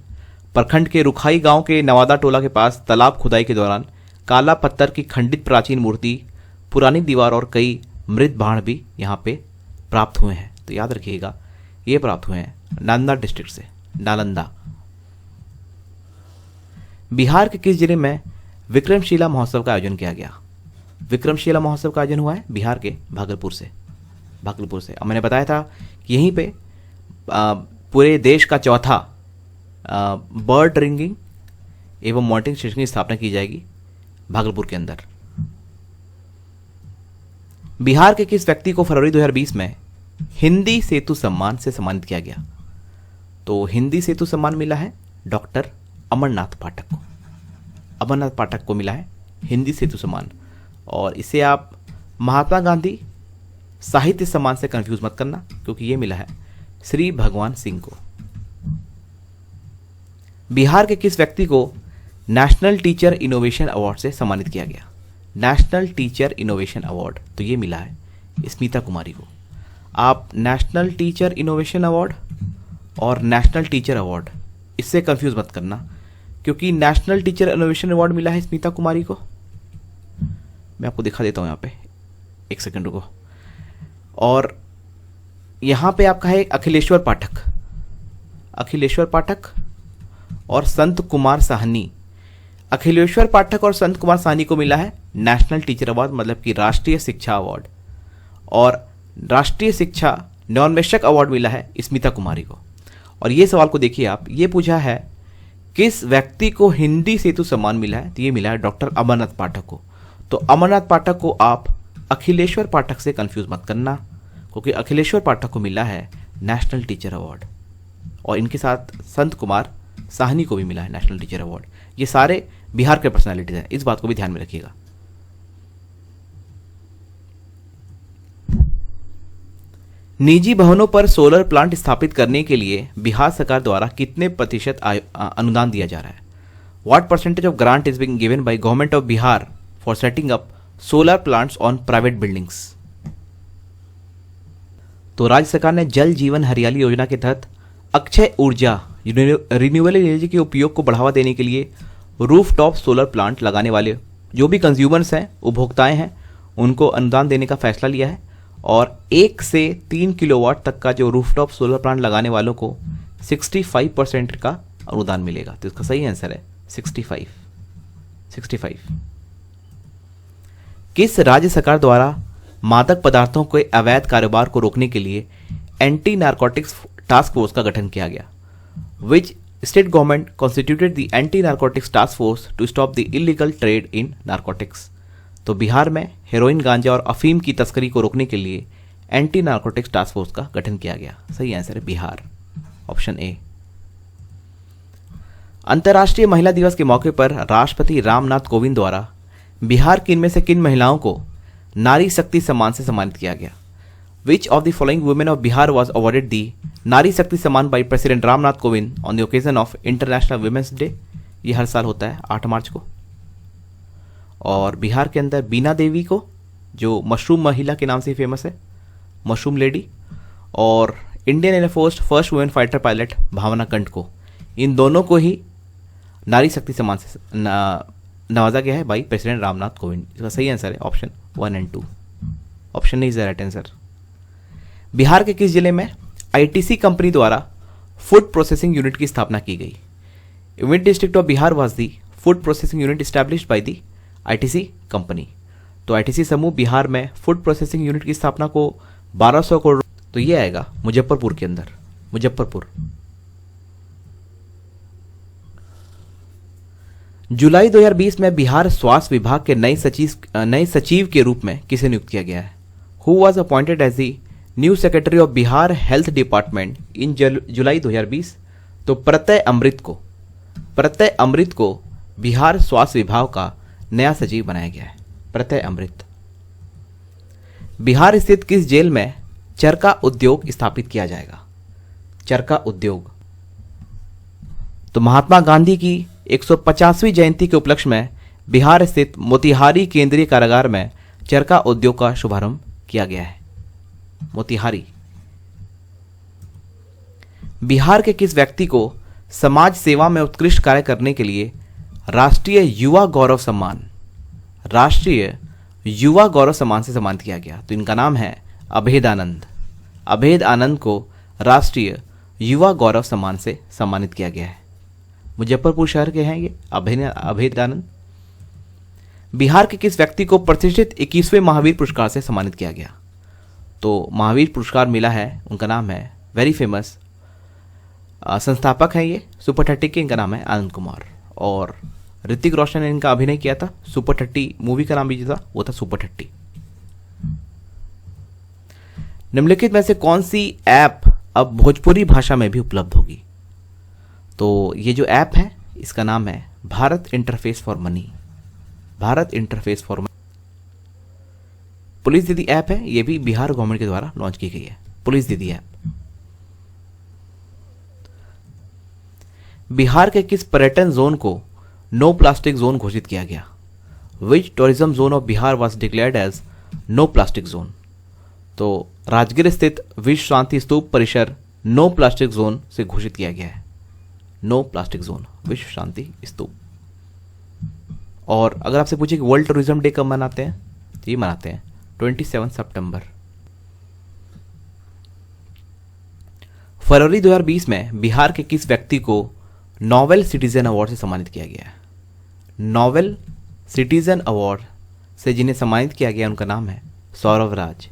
प्रखंड के रुखाई गांव के नवादा टोला के पास तालाब खुदाई के दौरान काला पत्थर की खंडित प्राचीन मूर्ति, पुरानी दीवार और कई मृत बाण भी यहाँ पे प्राप्त हुए हैं। तो याद रखिएगा ये प्राप्त हुए हैं नालंदा डिस्ट्रिक्ट से। नालंदा। बिहार के किस जिले में विक्रमशिला महोत्सव का आयोजन किया गया? विक्रमशिला महोत्सव का आयोजन हुआ है बिहार के भागलपुर से। अब मैंने बताया था कि यहीं पे पूरे देश का चौथा बर्ड रिंगिंग एवं मॉनिटरिंग स्टेशन की स्थापना की जाएगी भागलपुर के अंदर। बिहार के किस व्यक्ति को फरवरी 2020 में हिंदी सेतु सम्मान से सम्मानित किया गया? तो हिंदी सेतु सम्मान मिला है डॉक्टर अमरनाथ पाठक को। अमरनाथ पाठक को मिला है हिंदी सेतु सम्मान, और इसे आप महात्मा गांधी साहित्य सम्मान से कंफ्यूज मत करना, क्योंकि ये मिला है श्री भगवान सिंह को। बिहार के किस व्यक्ति को नेशनल टीचर इनोवेशन अवार्ड से सम्मानित किया गया? नेशनल टीचर इनोवेशन अवार्ड, तो ये मिला है स्मिता कुमारी को। आप नेशनल टीचर इनोवेशन अवार्ड और नेशनल टीचर अवार्ड इससे कंफ्यूज मत करना, क्योंकि नेशनल टीचर इनोवेशन अवार्ड मिला है स्मिता कुमारी को। मैं आपको दिखा देता हूं यहाँ पे, एक सेकंड रुको। और यहाँ पे आपका है अखिलेश्वर पाठक और संत कुमार साहनी। अखिलेश्वर पाठक और संत कुमार साहनी को मिला है नेशनल टीचर अवार्ड, मतलब कि राष्ट्रीय शिक्षा अवार्ड, और राष्ट्रीय शिक्षा नवोन्मेषक अवार्ड मिला है स्मिता कुमारी को। और ये सवाल को देखिए आप, ये पूछा है किस व्यक्ति को हिंदी सेतु सम्मान मिला है? तो ये मिला है डॉक्टर अमरनाथ पाठक को। तो अमरनाथ पाठक को आप अखिलेश्वर पाठक से कंफ्यूज मत करना, क्योंकि अखिलेश्वर पाठक को मिला है नेशनल टीचर अवार्ड, और इनके साथ संत कुमार साहनी को भी मिला है नेशनल टीचर अवार्ड। ये सारे बिहार के पर्सनालिटीज हैं, इस बात को भी ध्यान में रखिएगा। निजी भवनों पर सोलर प्लांट स्थापित करने के लिए बिहार सरकार द्वारा कितने प्रतिशत अनुदान दिया जा रहा है? What percentage of grant is being given by government of Bihar for setting up solar plants on private buildings? तो राज्य सरकार ने जल जीवन हरियाली योजना के तहत अक्षय ऊर्जा रिन्यूएबल एनर्जी के उपयोग को बढ़ावा देने के लिए रूफटॉप सोलर प्लांट लगाने वाले जो भी कंज्यूमर्स हैं, उपभोक्ताएं हैं, उनको अनुदान देने का फैसला लिया है और 1 से 3 किलोवाट तक का जो रूफटॉप सोलर प्लांट लगाने वालों को 65% का अनुदान मिलेगा। तो इसका सही आंसर है 65। किस राज्य सरकार द्वारा मादक पदार्थों के अवैध कारोबार को रोकने के लिए एंटी नारकोटिक्स टास्क फोर्स का गठन किया गया? Which state government constituted the anti narcotics task force to stop the illegal trade in narcotics? तो बिहार में हेरोइन, गांजा और अफीम की तस्करी को रोकने के लिए एंटी नारकोटिक्स टास्क फोर्स का गठन किया गया। सही आंसर है बिहार, ऑप्शन ए। अंतर्राष्ट्रीय महिला दिवस के मौके पर राष्ट्रपति रामनाथ कोविंद द्वारा बिहार की इनमें से किन महिलाओं को नारी शक्ति सम्मान से सम्मानित किया गया? Which of the following women of Bihar was awarded the Nari Shakti Samman by president Ramnath Kovind on the occasion of international women's day? ये हर साल होता है 8 मार्च को। और बिहार के अंदर बीना देवी को, जो मशरूम महिला के नाम से फेमस है, मशरूम लेडी, और Indian air force first women fighter pilot Bhawana Kanth को, इन दोनों को ही नारी शक्ति सम्मान से नवाजा गया है बाई प्रेसिडेंट रामनाथ कोविंद। इसका सही आंसर है option 1 and 2। Option is the right answer. Bihar के किस जिले में आईटीसी कंपनी द्वारा फूड प्रोसेसिंग यूनिट की स्थापना की गई? विच district of Bihar was the food processing unit established by the ITC company? तो आईटीसी समूह बिहार में फूड प्रोसेसिंग यूनिट की स्थापना को 1200 करोड़, तो ये आएगा मुजफ्फरपुर के अंदर, मुजफ्फरपुर। जुलाई 2020 में बिहार स्वास्थ्य विभाग के नए सचिव के रूप में किसे नियुक्त किया गया है? Who was appointed as the new secretary of Bihar health department in July 2020? तो प्रत्यय अमृत को बिहार स्वास्थ्य विभाग का नया सचिव बनाया गया है। प्रत्यय अमृत। बिहार स्थित किस जेल में चरखा उद्योग स्थापित किया जाएगा? चरखा उद्योग। तो महात्मा गांधी की 150वीं जयंती के उपलक्ष्य में बिहार स्थित मोतिहारी केंद्रीय कारागार में चरखा उद्योग का शुभारंभ किया गया है। मोतिहारी। बिहार के किस व्यक्ति को समाज सेवा में उत्कृष्ट कार्य करने के लिए राष्ट्रीय युवा गौरव सम्मान से सम्मानित किया गया? तो इनका नाम है अभेद आनंद। अभेद आनंद को राष्ट्रीय युवा गौरव सम्मान से सम्मानित किया गया है। मुजफ्फरपुर शहर के हैं ये अभेद आनंद। बिहार के किस व्यक्ति को प्रतिष्ठित 21वें महावीर पुरस्कार से सम्मानित किया गया? तो महावीर पुरस्कार मिला है, उनका नाम है वेरी फेमस संस्थापक हैं ये सुपर 30 के, इनका नाम है आनंद कुमार। और ऋतिक रोशन ने इनका अभिनय किया था। सुपर 30 मूवी का नाम भी जो था वो था सुपर 30। निम्नलिखित में से कौन सी ऐप अब भोजपुरी भाषा में भी उपलब्ध होगी? तो ये जो ऐप है इसका नाम है Bharat interface for money. Bharat interface for money police Didi app है, ये भी बिहार गवर्नमेंट के द्वारा लॉन्च की गई है, पुलिस दीदी ऐप। बिहार के किस पर्यटन जोन को नो प्लास्टिक जोन घोषित किया गया? Which tourism zone of Bihar was declared as no plastic zone? तो राजगीर स्थित विश्व शांति स्तूप परिसर नो प्लास्टिक जोन से घोषित किया गया है। नो प्लास्टिक जोन, विश्व शांति स्तूप। और अगर आपसे पूछे कि वर्ल्ड टूरिज्म डे कब मनाते हैं, तो ये मनाते हैं 27 सितंबर। फरवरी 2020 में बिहार के किस व्यक्ति को नोबेल सिटीजन अवार्ड से सम्मानित किया गया? नोबेल सिटीजन अवार्ड से जिन्हें सम्मानित किया गया उनका नाम है सौरभ राज।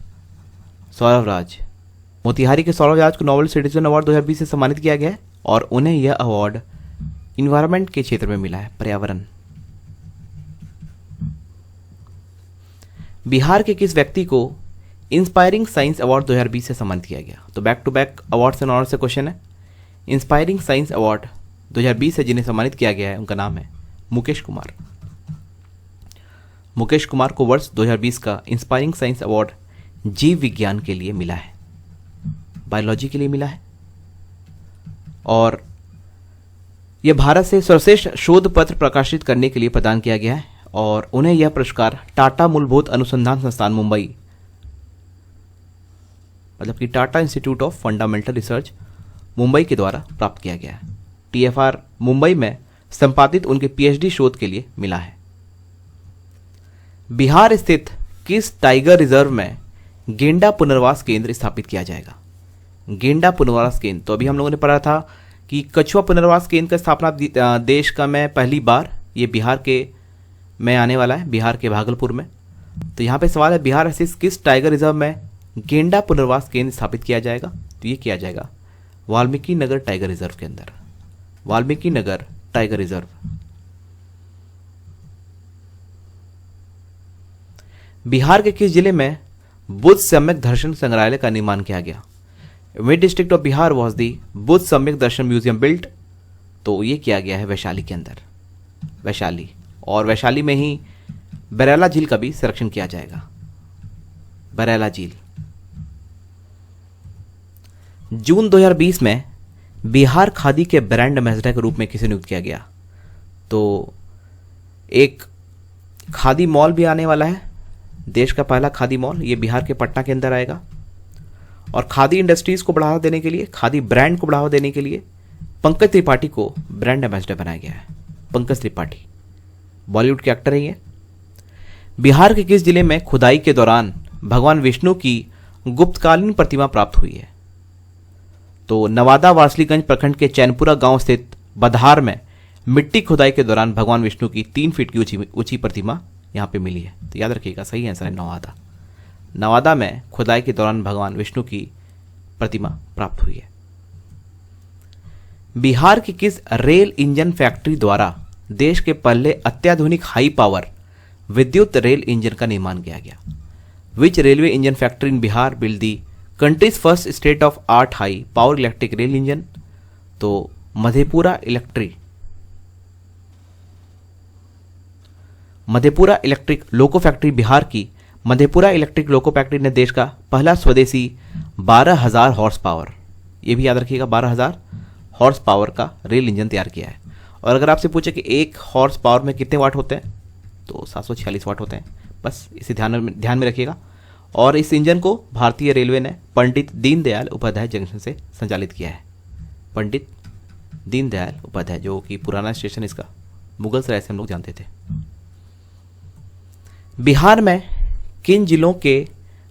सौरभ राज। मोतिहारी के सौरभ राज को नोबेल सिटीजन अवार्ड 2020 से सम्मानित किया गया है और उन्हें यह अवार्ड इन्वायरमेंट के क्षेत्र में मिला है, पर्यावरण। बिहार के किस व्यक्ति को इंस्पायरिंग साइंस अवार्ड 2020 से सम्मानित किया गया? तो back to back awards and honour से क्वेश्चन है। इंस्पायरिंग साइंस अवार्ड 2020 से जिन्हें सम्मानित किया गया है उनका नाम है मुकेश कुमार। मुकेश कुमार को वर्ष 2020 का इंस्पायरिंग साइंस अवार्ड जीव विज्ञान के लिए मिला है, बायोलॉजी के लिए मिला है। और यह भारत से सर्वश्रेष्ठ शोध पत्र प्रकाशित करने के लिए प्रदान किया गया है और उन्हें यह पुरस्कार टाटा मूलभूत अनुसंधान संस्थान मुंबई, मतलब कि Tata institute of fundamental research Mumbai के द्वारा प्राप्त किया गया है। TFR मुंबई में संपादित उनके PhD शोध के लिए मिला है। बिहार स्थित किस टाइगर रिजर्व में गेंडा पुनर्वास केंद्र स्थापित किया जाएगा? गेंडा पुनर्वास केंद्र, तो अभी हम लोगों ने पढ़ा था कि कछुआ पुनर्वास केंद्र का स्थापना देश का में पहली बार ये बिहार के में आने वाला है, बिहार के भागलपुर में। तो यहाँ पे सवाल है बिहार स्थित किस टाइगर रिजर्व में गेंडा पुनर्वास केंद्र स्थापित किया जाएगा? तो ये किया जाएगा वाल्मीकि नगर टाइगर रिजर्व के अंदर, वाल्मीकि नगर टाइगर रिजर्व। बिहार के किस जिले में बुद्ध सम्यक दर्शन संग्रहालय का निर्माण किया गया? Which district of Bihar was दी बुद्ध सम्यक दर्शन म्यूजियम बिल्ट? तो ये किया गया है वैशाली के अंदर, वैशाली। और वैशाली में ही बरेला झील का भी संरक्षण किया जाएगा, बरेला झील। जून 2020 में बिहार खादी के ब्रांड एम्बेसडर के रूप में किसे नियुक्त किया गया? तो एक खादी मॉल भी आने वाला है, देश का पहला खादी मॉल, ये बिहार के पटना के अंदर आएगा। और खादी इंडस्ट्रीज को बढ़ावा देने के लिए, खादी ब्रांड को बढ़ावा देने के लिए पंकज त्रिपाठी को ब्रांड एम्बेसडर बनाया गया है। पंकज त्रिपाठी बॉलीवुड के एक्टर हैं ये। बिहार के किस जिले में खुदाई के दौरान भगवान विष्णु की गुप्तकालीन प्रतिमा प्राप्त हुई है? तो नवादा वारसलीगंज प्रखंड के चैनपुरा गांव स्थित बधार में मिट्टी खुदाई के दौरान भगवान विष्णु की 3 फीट की ऊंची प्रतिमा यहां पे मिली है। तो याद रखिएगा, सही आंसर है नवादा। नवादा में खुदाई के दौरान भगवान विष्णु की प्रतिमा प्राप्त हुई है। बिहार की किस रेल इंजन फैक्ट्री द्वारा देश के पहले अत्याधुनिक हाई पावर विद्युत रेल इंजन का निर्माण किया गया? Which railway engine factory in Bihar build the country's first state of art high power electric rail engine? तो Madhepura electric loco factory Bihar की मधेपुरा इलेक्ट्रिक लोको फैक्ट्री ने देश का पहला स्वदेशी 12,000 हॉर्स पावर, ये भी याद रखिएगा, 12,000 हॉर्स पावर का रेल इंजन तैयार किया है। और अगर आपसे पूछे कि 1 हॉर्स पावर में कितने वाट होते हैं, तो 746 वाट होते हैं। बस इसे ध्यान में रखिएगा। और इस इंजन को भारतीय रेलवे ने पंडित दीनदयाल उपाध्याय जंक्शन से संचालित किया है। पंडित दीनदयाल उपाध्याय, जो कि पुराना स्टेशन इसका मुगल सराय से हम लोग जानते थे। बिहार में किन जिलों के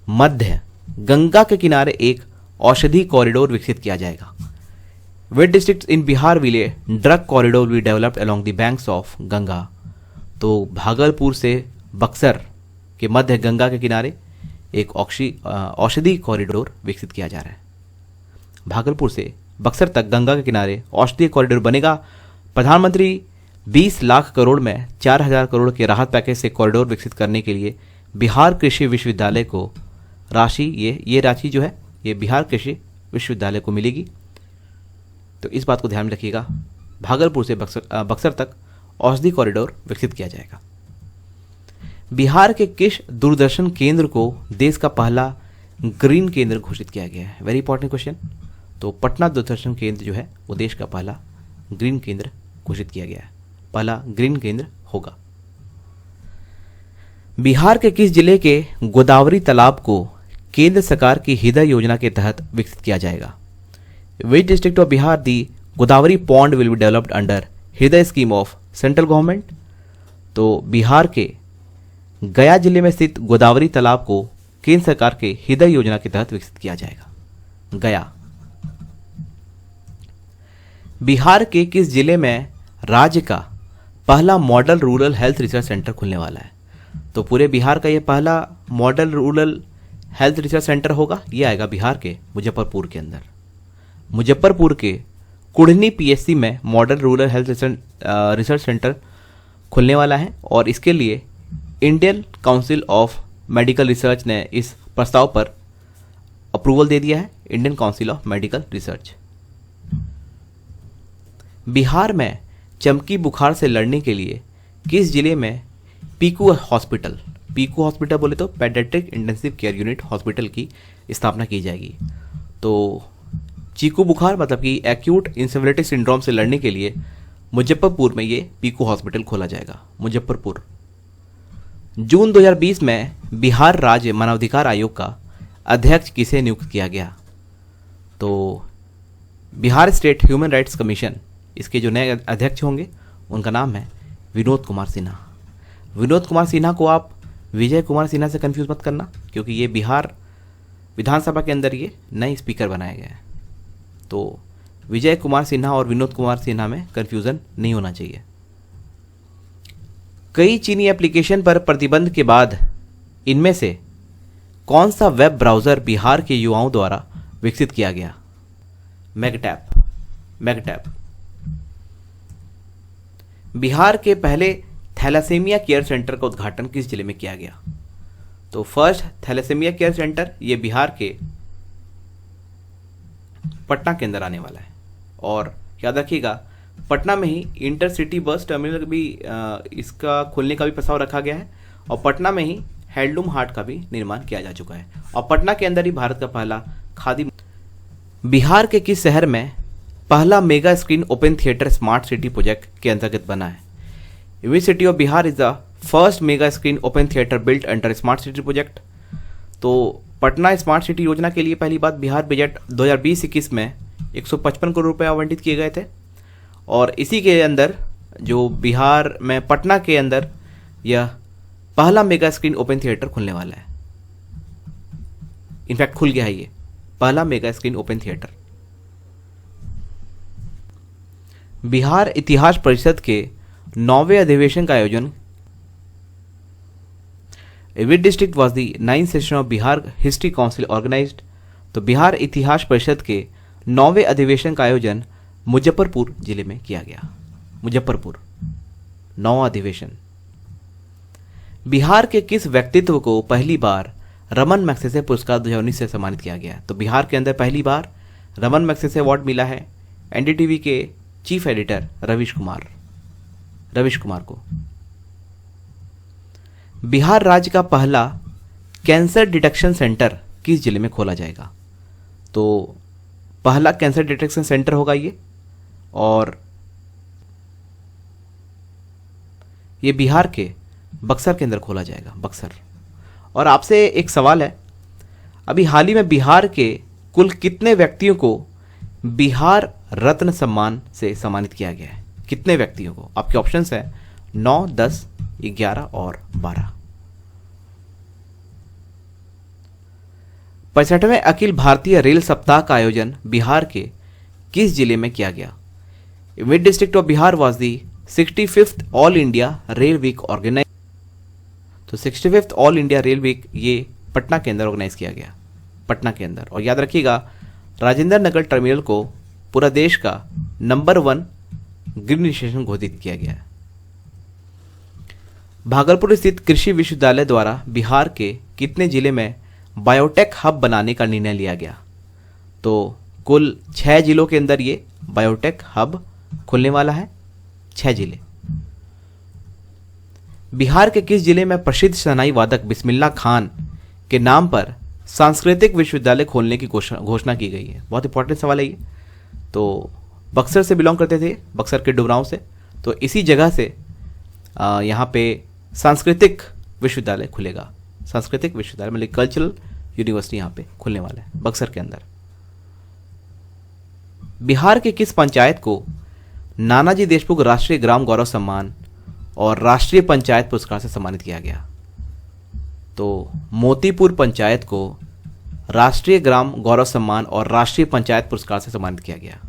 मध्य गंगा के किनारे एक औषधि कॉरिडोर विकसित किया जाएगा? Which districts in Bihar will a drug corridor be developed along the banks of Ganga? तो भागलपुर से बक्सर के मध्य गंगा के किनारे एक औषधि कॉरिडोर विकसित किया जा रहा है। भागलपुर से बक्सर तक गंगा के किनारे औषधि कॉरिडोर बनेगा। प्रधानमंत्री 20 लाख करोड़ में 4,000 करोड़ के राहत पैकेज से कॉरिडोर विकसित करने के लिए बिहार कृषि विश्वविद्यालय को राशि, ये राशि जो है ये बिहार कृषि विश्वविद्यालय को मिलेगी। तो इस बात को ध्यान में रखिएगा, भागलपुर से बक्सर तक औषधि कॉरिडोर विकसित किया जाएगा। बिहार के किस दूरदर्शन केंद्र को देश का पहला ग्रीन केंद्र घोषित किया गया है? Very important question. तो पटना दूरदर्शन केंद्र जो है वो देश का पहला ग्रीन केंद्र घोषित किया गया है, पहला ग्रीन केंद्र होगा। बिहार के किस जिले के गोदावरी तालाब को केंद्र सरकार की हृदय योजना के तहत विकसित किया जाएगा? Which district of Bihar the Godavari pond will be developed under हृदय स्कीम ऑफ सेंट्रल गवर्नमेंट? तो बिहार के गया जिले में स्थित गोदावरी तालाब को केंद्र सरकार के हृदय योजना के तहत विकसित किया जाएगा, गया। बिहार के किस जिले में राज्य का पहला model rural health research centre खुलने वाला है? तो पूरे बिहार का यह पहला model rural health research centre होगा, यह आएगा बिहार के मुजफ्फरपुर के अंदर। मुजफ्फरपुर के कुढ़नी PSC में model rural health research centre खुलने वाला है। और इसके लिए Indian council of medical research ने इस प्रस्ताव पर अप्रूवल दे दिया है, Indian council of medical research. Bihar में चमकी बुखार से लड़ने के लिए किस जिले में पीकू हॉस्पिटल बोले तो paediatric intensive care unit hospital की स्थापना की जाएगी? तो चीकू बुखार मतलब कि एक्यूट इंसेफेलाइटिस सिंड्रोम से लड़ने के लिए मुजफ्फरपुर में ये पीकू हॉस्पिटल खोला जाएगा, मुजफ्फरपुर। जून 2020 में बिहार राज्य मानवाधिकार आयोग का अध्यक्ष किसे नियुक्त किया गया? तो Bihar state human rights commission, इसके जो नए अध्यक्ष होंगे उनका नाम है विनोद कुमार सिन्हा। विनोद कुमार सिन्हा को आप विजय कुमार सिन्हा से कंफ्यूज मत करना, क्योंकि ये बिहार विधानसभा के अंदर ये नए स्पीकर बनाए गए हैं। तो विजय कुमार सिन्हा और विनोद कुमार सिन्हा में कंफ्यूजन नहीं होना चाहिए। कई चीनी एप्लीकेशन पर प्रतिबंध के बाद इनमें से कौन सा वेब ब्राउज़र बिहार के युवाओं द्वारा विकसित किया गया? मैगटैप। बिहार के पहले थैलासेमिया केयर सेंटर का उद्घाटन किस जिले में किया गया? तो फर्स्ट थैलासेमिया केयर सेंटर ये बिहार के पटना के अंदर आने वाला है। और याद रखिएगा, पटना में ही इंटरसिटी बस टर्मिनल भी इसका खुलने का भी प्रस्ताव रखा गया है, और पटना में ही हैंडलूम हाट का भी निर्माण किया जा चुका है, और पटना के अंदर ही भारत का पहला खादी। बिहार के किस शहर में पहला mega screen open theatre smart city project के अंतर्गत बना है? विच city of Bihar is the first mega screen open theatre built under smart city project? तो पटना स्मार्ट सिटी योजना के लिए पहली बात बिहार बजट 2020-21 में 155 करोड़ रुपए आवंटित किए गए थे, और इसी के अंदर जो बिहार में पटना के अंदर यह पहला मेगा स्क्रीन ओपन थिएटर खुलने वाला है। इनफैक्ट खुल गया है ये पहला mega screen open theatre. Bihar Itihas Parishad के 9वें अधिवेशन का आयोजन which district was the 9th session of Bihar history council organised? तो बिहार इतिहास परिषद के 9वें अधिवेशन का आयोजन मुजफ्फरपुर जिले में किया गया। मुजफ्फरपुर 9वां अधिवेशन। बिहार के किस व्यक्तित्व को पहली बार रमन मैग्सेसे पुरस्कार 2019 से सम्मानित किया गया? तो बिहार के अंदर पहली बार रमन मैग्सेसे अवार्ड मिला है एनडीटीवी के चीफ एडिटर रवीश कुमार को। बिहार राज्य का पहला कैंसर डिटेक्शन सेंटर किस जिले में खोला जाएगा? तो पहला कैंसर डिटेक्शन सेंटर होगा ये, और ये बिहार के बक्सर के अंदर खोला जाएगा, बक्सर। और आपसे एक सवाल है, अभी हाल ही में बिहार के कुल कितने व्यक्तियों को बिहार रत्न सम्मान से सम्मानित किया गया है? कितने व्यक्तियों को? आपके ऑप्शंस है 9, 10, 11 और 12। 65वें अखिल भारतीय रेल सप्ताह का आयोजन बिहार के किस जिले में किया गया? Which district of Bihar was the 65th all India rail week organise? तो 65th all India rail week ये पटना के अंदर ऑर्गेनाइज किया गया, पटना के अंदर। और याद रखिएगा, राजेंद्र नगर टर्मिनल को पूरा देश का नंबर 1 ग्रीन स्टेशन घोषित किया गया है। भागलपुर स्थित कृषि विश्वविद्यालय द्वारा बिहार के कितने जिले में बायोटेक हब बनाने का निर्णय लिया गया? तो कुल 6 जिलों के अंदर ये बायोटेक हब खुलने वाला है, 6 जिले। बिहार के किस जिले में प्रसिद्ध शहनाई वादक बिस्मिल्लाह खान के नाम पर सांस्कृतिक विश्वविद्यालय खोलने की घोषणा की गई है? बहुत इंपॉर्टेंट सवाल है ये। तो बक्सर से बिलोंग करते थे, बक्सर के डुबरांव से, तो इसी जगह से यहाँ पे सांस्कृतिक विश्वविद्यालय खुलेगा। सांस्कृतिक विश्वविद्यालय मतलब कल्चरल यूनिवर्सिटी यहाँ पे खुलने वाला है बक्सर के अंदर। बिहार के किस पंचायत को नानाजी देशमुख राष्ट्रीय ग्राम गौरव सम्मान और राष्ट्रीय पंचायत पुरस्कार से सम्मानित किया गया? तो मोतीपुर पंचायत को राष्ट्रीय ग्राम गौरव सम्मान और राष्ट्रीय पंचायत पुरस्कार से सम्मानित किया गया।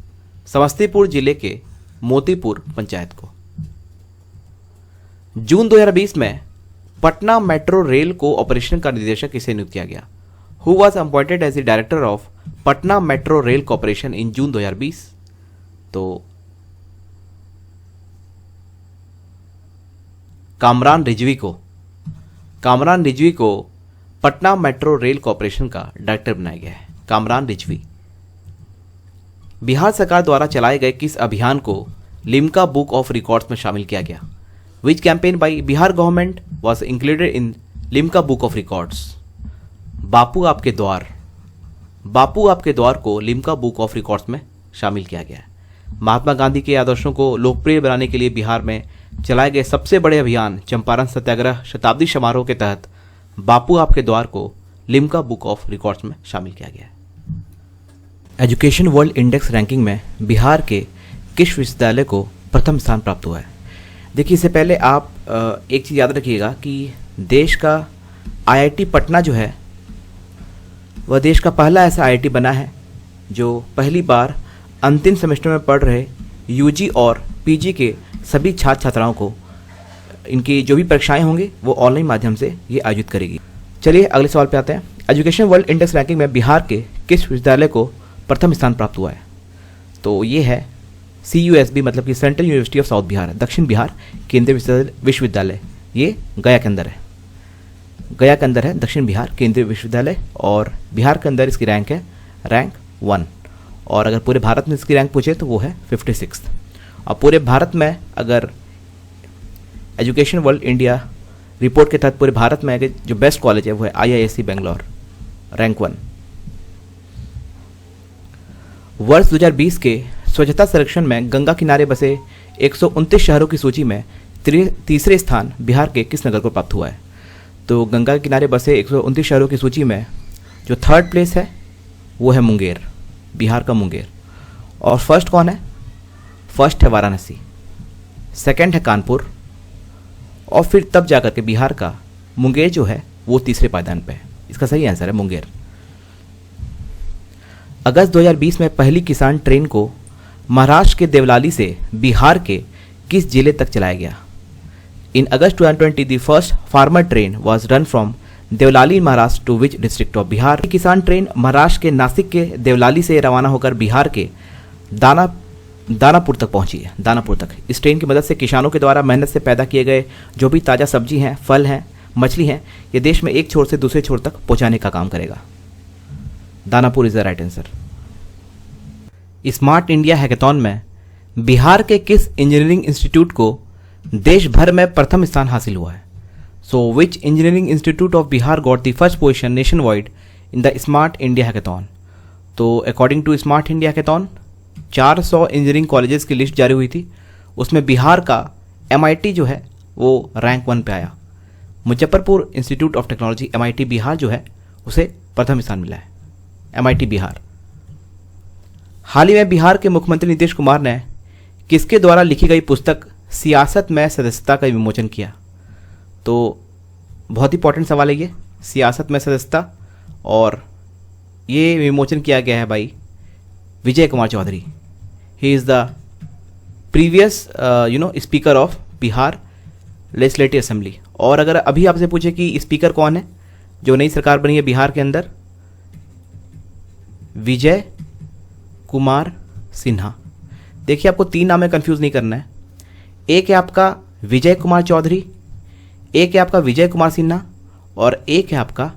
समस्तीपुर जिले के मोतीपुर पंचायत को। जून 2020 में पटना मेट्रो रेल को ऑपरेशन का निदेशक किसे नियुक्त किया गया? Who was appointed as the director of Patna metro rail corporation in June 2020? तो कामरान रिजवी को पटना मेट्रो रेल कॉर्पोरेशन का डायरेक्टर बनाया गया है। कामरान रिजवी। बिहार सरकार द्वारा चलाए गए किस अभियान को लिम्का बुक ऑफ रिकॉर्ड्स में शामिल किया गया? Which campaign by Bihar government was included in Limca book of records? Bapu आपके द्वार को लिम्का बुक ऑफ रिकॉर्ड्स में शामिल किया गया है। महात्मा गांधी के आदर्शों को लोकप्रिय बनाने के लिए बिहार में चलाए गए सबसे बड़े अभियान चंपारण सत्याग्रह शताब्दी समारोह के तहत बापू आपके द्वार को लिम्का बुक ऑफ रिकॉर्ड्स में शामिल किया गया है। एजुकेशन वर्ल्ड इंडेक्स रैंकिंग में बिहार के किस विश्वविद्यालय को प्रथम स्थान प्राप्त हुआ है? देखिए, इससे पहले आप एक चीज़ याद रखिएगा कि देश का आईआईटी पटना जो है वह देश का पहला ऐसा आईआईटी बना है जो पहली बार अंतिम सेमेस्टर में पढ़ रहे यूजी और पीजी के सभी छात्र छात्राओं को इनकी जो भी परीक्षाएं होंगी वो ऑनलाइन माध्यम से ये आयोजित करेगी। चलिए अगले सवाल पे आते हैं। एजुकेशन वर्ल्ड इंडेक्स रैंकिंग में बिहार के किस विश्वविद्यालय को प्रथम स्थान प्राप्त हुआ है? तो ये है CUSB, मतलब कि central university of south Bihar, दक्षिण बिहार केंद्रीय विश्वविद्यालय। ये गया के अंदर है, गया के अंदर है दक्षिण बिहार केंद्रीय विश्वविद्यालय, और बिहार के अंदर इसकी रैंक है रैंक 1। और अगर पूरे भारत में इसकी रैंक पूछे तो वो है 56। और पूरे भारत में अगर एजुकेशन वर्ल्ड इंडिया रिपोर्ट के तहत पूरे भारत में जो बेस्ट कॉलेज है वो है IISc बेंगलोर, रैंक 1। वर्ष 2020 के स्वच्छता सर्वेक्षण में गंगा किनारे बसे 129 शहरों की सूची में तीसरे स्थान बिहार के किस नगर को प्राप्त हुआ है? तो गंगा के किनारे बसे 129 शहरों की सूची में जो थर्ड प्लेस है वो है मुंगेर, बिहार का मुंगेर। और फर्स्ट कौन है? फर्स्ट है वाराणसी, सेकंड है कानपुर, और फिर तब जाकर के बिहार का मुंगेर जो है वो तीसरे पायदान पे है। इसका सही आंसर है मुंगेर। अगस्त 2020 में पहली किसान ट्रेन को महाराष्ट्र के देवलाली से बिहार के किस जिले तक चलाया गया? In August 2020 the first farmer train was run from Deolali Maharashtra to which district of Bihar? Kisan train Maharashtra के नासिक के देवलाली से रवाना होकर बिहार के दानापुर तक पहुंची है, दानापुर तक। इस ट्रेन की मदद से किसानों के द्वारा मेहनत से पैदा किए गए जो भी ताज़ा सब्जी हैं, फल हैं, मछली हैं, ये देश में एक छोर से दूसरे छोर तक पहुंचाने का काम करेगा। Danapur is the right answer. Smart India hackathon में बिहार के किस इंजीनियरिंग इंस्टीट्यूट को देश भर में प्रथम स्थान हासिल हुआ है? So which engineering institute of Bihar got the first position nation wide in the smart India hackathon? तो according to smart India hackathon 400 engineering colleges की लिस्ट जारी हुई थी, उसमें बिहार का MIT जो है वो रैंक 1 पे आया। Muzaffarpur institute of technology MIT Bihar जो है उसे प्रथम स्थान मिला है, MIT बिहार। हाल ही में बिहार के मुख्यमंत्री नीतीश कुमार ने किसके द्वारा लिखी गई पुस्तक सियासत में सदस्यता का विमोचन किया? तो बहुत ही इंपॉर्टेंट सवाल है ये, सियासत में सदस्यता, और ये विमोचन किया गया है भाई Vijay Kumar Chaudhary. He is the previous speaker of Bihar legislative assembly. और अगर अभी आपसे पूछे कि स्पीकर कौन है जो नई सरकार बनी है बिहार के अंदर, विजय कुमार सिन्हा। देखिए, आपको 3 नाम में कंफ्यूज नहीं करना है। एक है आपका विजय कुमार चौधरी, एक है आपका विजय कुमार सिन्हा, और एक है आपका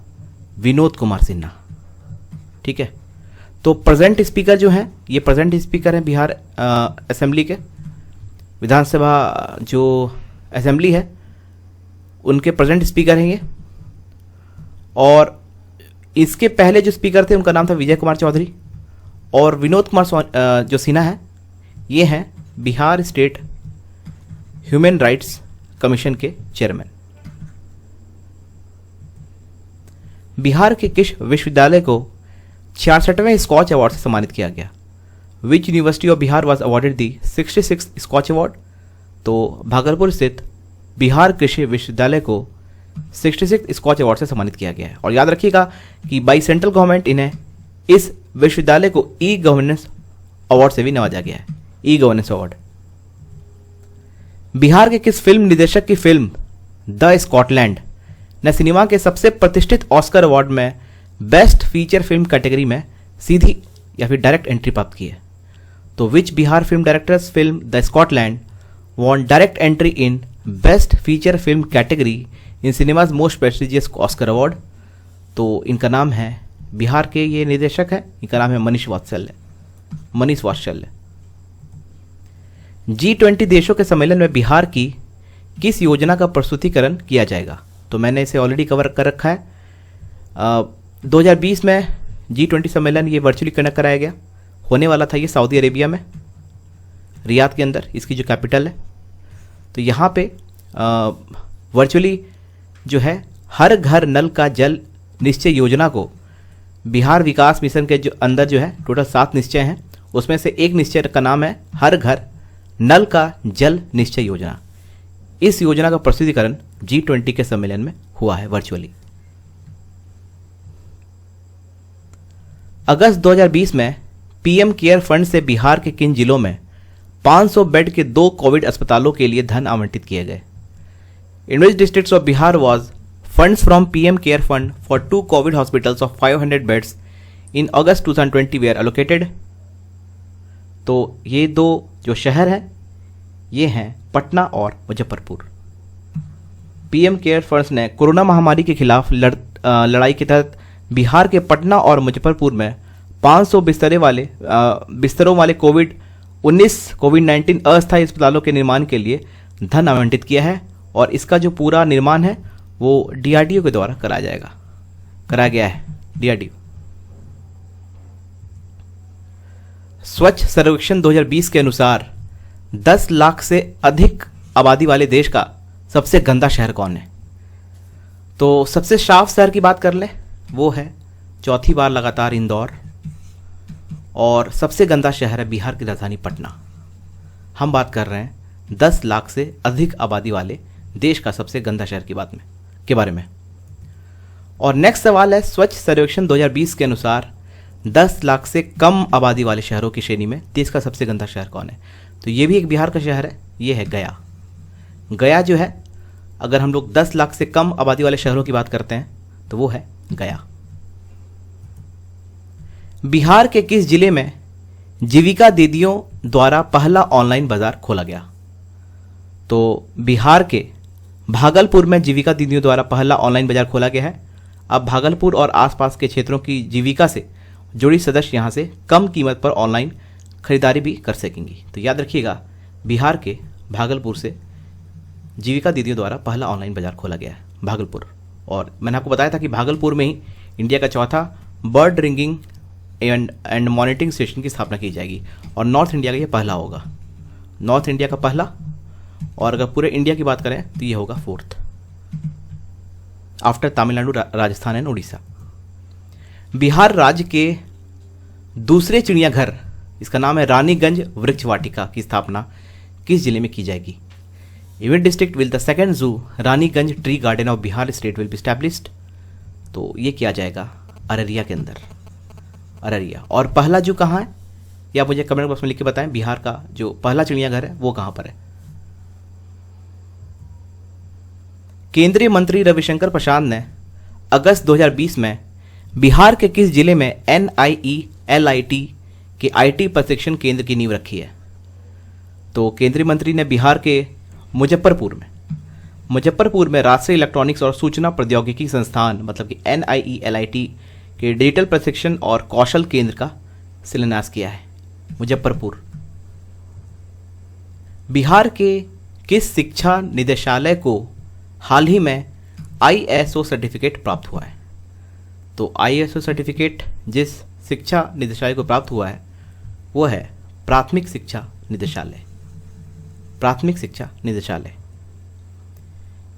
विनोद कुमार सिन्हा। ठीक है, तो प्रेजेंट स्पीकर जो हैं, ये प्रेजेंट स्पीकर हैं बिहार असेंबली के, विधानसभा जो असेंबली है उनके प्रेजेंट स्पीकर हैं ये। और इसके पहले जो स्पीकर थे उनका नाम था विजय कुमार चौधरी, और विनोद कुमार जो सिन्हा है ये हैं Bihar state human rights commission के चेयरमैन। बिहार के किस विश्वविद्यालय को 66वें स्कॉच अवार्ड से सम्मानित किया गया? Which university of Bihar was awarded the 66th Skoch award? तो भागलपुर स्थित बिहार कृषि विश्वविद्यालय को 66th स्कॉच अवार्ड से सम्मानित किया गया है। और याद रखिएगा कि बाई सेंट्रल गवर्नमेंट इन्हें इस विश्वविद्यालय को ई गवर्नेंस अवार्ड से भी नवाजा गया है, ई गवर्नेंस अवार्ड। बिहार के किस फिल्म निर्देशक की फिल्म द स्कॉटलैंड ने सिनेमा के सबसे प्रतिष्ठित ऑस्कर अवार्ड में बेस्ट फीचर फिल्म कैटेगरी में सीधी या फिर डायरेक्ट एंट्री प्राप्त की है? तो which Bihar film directors film the Scotland won direct entry in best feature film category in cinema's most prestigious Oscar award? तो इनका नाम है, बिहार के ये निर्देशक है, इनका नाम है मनीष वात्सल्य। G20 देशों के सम्मेलन में बिहार की किस योजना का प्रस्तुतिकरण किया जाएगा? तो मैंने इसे ऑलरेडी कवर कर रखा है। 2020 में G20 सम्मेलन ये वर्चुअली कंडक्ट कराया गया, होने वाला था ये सऊदी अरेबिया में, रियाद के अंदर, इसकी जो कैपिटल है। तो यहाँ पे वर्चुअली जो है हर घर नल का जल निश्चय योजना को बिहार विकास मिशन के जो अंदर जो है टोटल 7 निश्चय हैं, उसमें से एक निश्चय का नाम है हर घर नल का जल निश्चय योजना। इस योजना का प्रस्तुतिकरण G20 के सम्मेलन में हुआ है वर्चुअली। अगस्त 2020 में पीएम केयर फंड से बिहार के किन जिलों में 500 बेड के 2 कोविड अस्पतालों के लिए धन आवंटित किए गए? In which districts of Bihar was funds from PM Care Fund for 2 COVID hospitals of 500 beds in August 2020 were allocated? तो ये 2 जो शहर हैं ये हैं पटना और मुजफ्फरपुर। पीएम केयर फंड्स ने कोरोना महामारी के खिलाफ लड़ाई के तहत बिहार के पटना और मुजफ्फरपुर में 500 बिस्तरों वाले कोविड-19 अस्थायी अस्पतालों के निर्माण के लिए धन आवंटित किया है और इसका जो पूरा निर्माण है वो डीआरडीओ के द्वारा कराया गया है। डीआरडीओ स्वच्छ सर्वेक्षण 2020 के अनुसार 10 लाख से अधिक आबादी वाले देश का सबसे गंदा शहर कौन है? तो सबसे साफ शहर की बात कर ले, वो है चौथी बार लगातार इंदौर, और सबसे गंदा शहर है बिहार की राजधानी पटना। हम बात कर रहे हैं 10 लाख से अधिक आबादी वाले देश का सबसे गंदा शहर के बारे में। और नेक्स्ट सवाल है, स्वच्छ सर्वेक्षण 2020 के अनुसार 10 लाख से कम आबादी वाले शहरों की श्रेणी में देश का सबसे गंदा शहर कौन है? तो ये भी एक बिहार का शहर है, ये है गया। गया जो है, अगर हम लोग 10 लाख से कम आबादी वाले शहरों की बात करते हैं तो वो है गया। बिहार के किस जिले में जीविका दीदियों द्वारा पहला ऑनलाइन बाजार खोला गया? तो बिहार के भागलपुर में जीविका दीदियों द्वारा पहला ऑनलाइन बाजार खोला गया है। अब भागलपुर और आसपास के क्षेत्रों की जीविका से जुड़ी सदस्य यहां से कम कीमत पर ऑनलाइन खरीदारी भी कर सकेंगी। तो याद रखिएगा, बिहार के भागलपुर से जीविका दीदियों द्वारा पहला ऑनलाइन बाजार खोला गया है, भागलपुर। और मैंने आपको बताया था कि भागलपुर में ही इंडिया का चौथा bird ringing and monitoring station की स्थापना की जाएगी और नॉर्थ इंडिया का ये पहला होगा, नॉर्थ इंडिया का पहला। और अगर पूरे इंडिया की बात करें तो ये होगा 4th after Tamil Nadu, Rajasthan and Orissa. Bihar राज्य के दूसरे चिड़ियाघर, इसका नाम है रानीगंज वृक्ष वाटिका, की स्थापना किस जिले में की जाएगी? In which district will the second zoo Raniganj tree garden of Bihar state will be established? तो ये किया जाएगा अररिया के अंदर, अररिया। और पहला जू कहाँ है या मुझे कमेंट बॉक्स में लिख के बताएं, बिहार का जो पहला चिड़ियाघर है वो कहाँ पर है? केंद्रीय मंत्री रविशंकर प्रसाद ने अगस्त 2020 में बिहार के किस जिले में NIELIT के IT प्रशिक्षण केंद्र की नींव रखी है? तो केंद्रीय मंत्री ने बिहार के मुजफ्फरपुर में राष्ट्रीय इलेक्ट्रॉनिक्स और सूचना प्रौद्योगिकी संस्थान मतलब कि NIELIT के डिजिटल प्रशिक्षण और कौशल केंद्र का शिलान्यास किया है, मुजफ्फरपुर। बिहार के किस शिक्षा निदेशालय को हाल ही में ISO सर्टिफिकेट प्राप्त हुआ है? तो ISO सर्टिफिकेट जिस शिक्षा निदेशालय को प्राप्त हुआ है वो है प्राथमिक शिक्षा निदेशालय, प्राथमिक शिक्षा निदेशालय।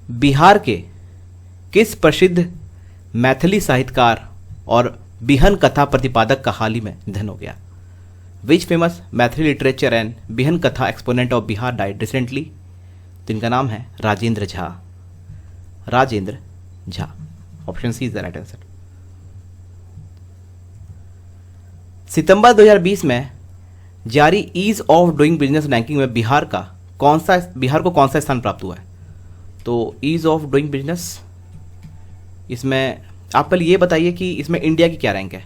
बिहार के किस प्रसिद्ध मैथिली साहित्यकार और बिहन कथा प्रतिपादक का हाल ही में निधन हो गया? Which famous Maithili literature and Bihan katha exponent of Bihar died recently? तो इनका नाम है Rajendra Jha, Rajendra Jha. Option C is the right answer. सितंबर 2020 में जारी ease of doing business ranking में बिहार को कौन सा स्थान प्राप्त हुआ है? तो ईज ऑफ डूइंग बिजनेस, इसमें आप पहले ये बताइए कि इसमें इंडिया की क्या रैंक है।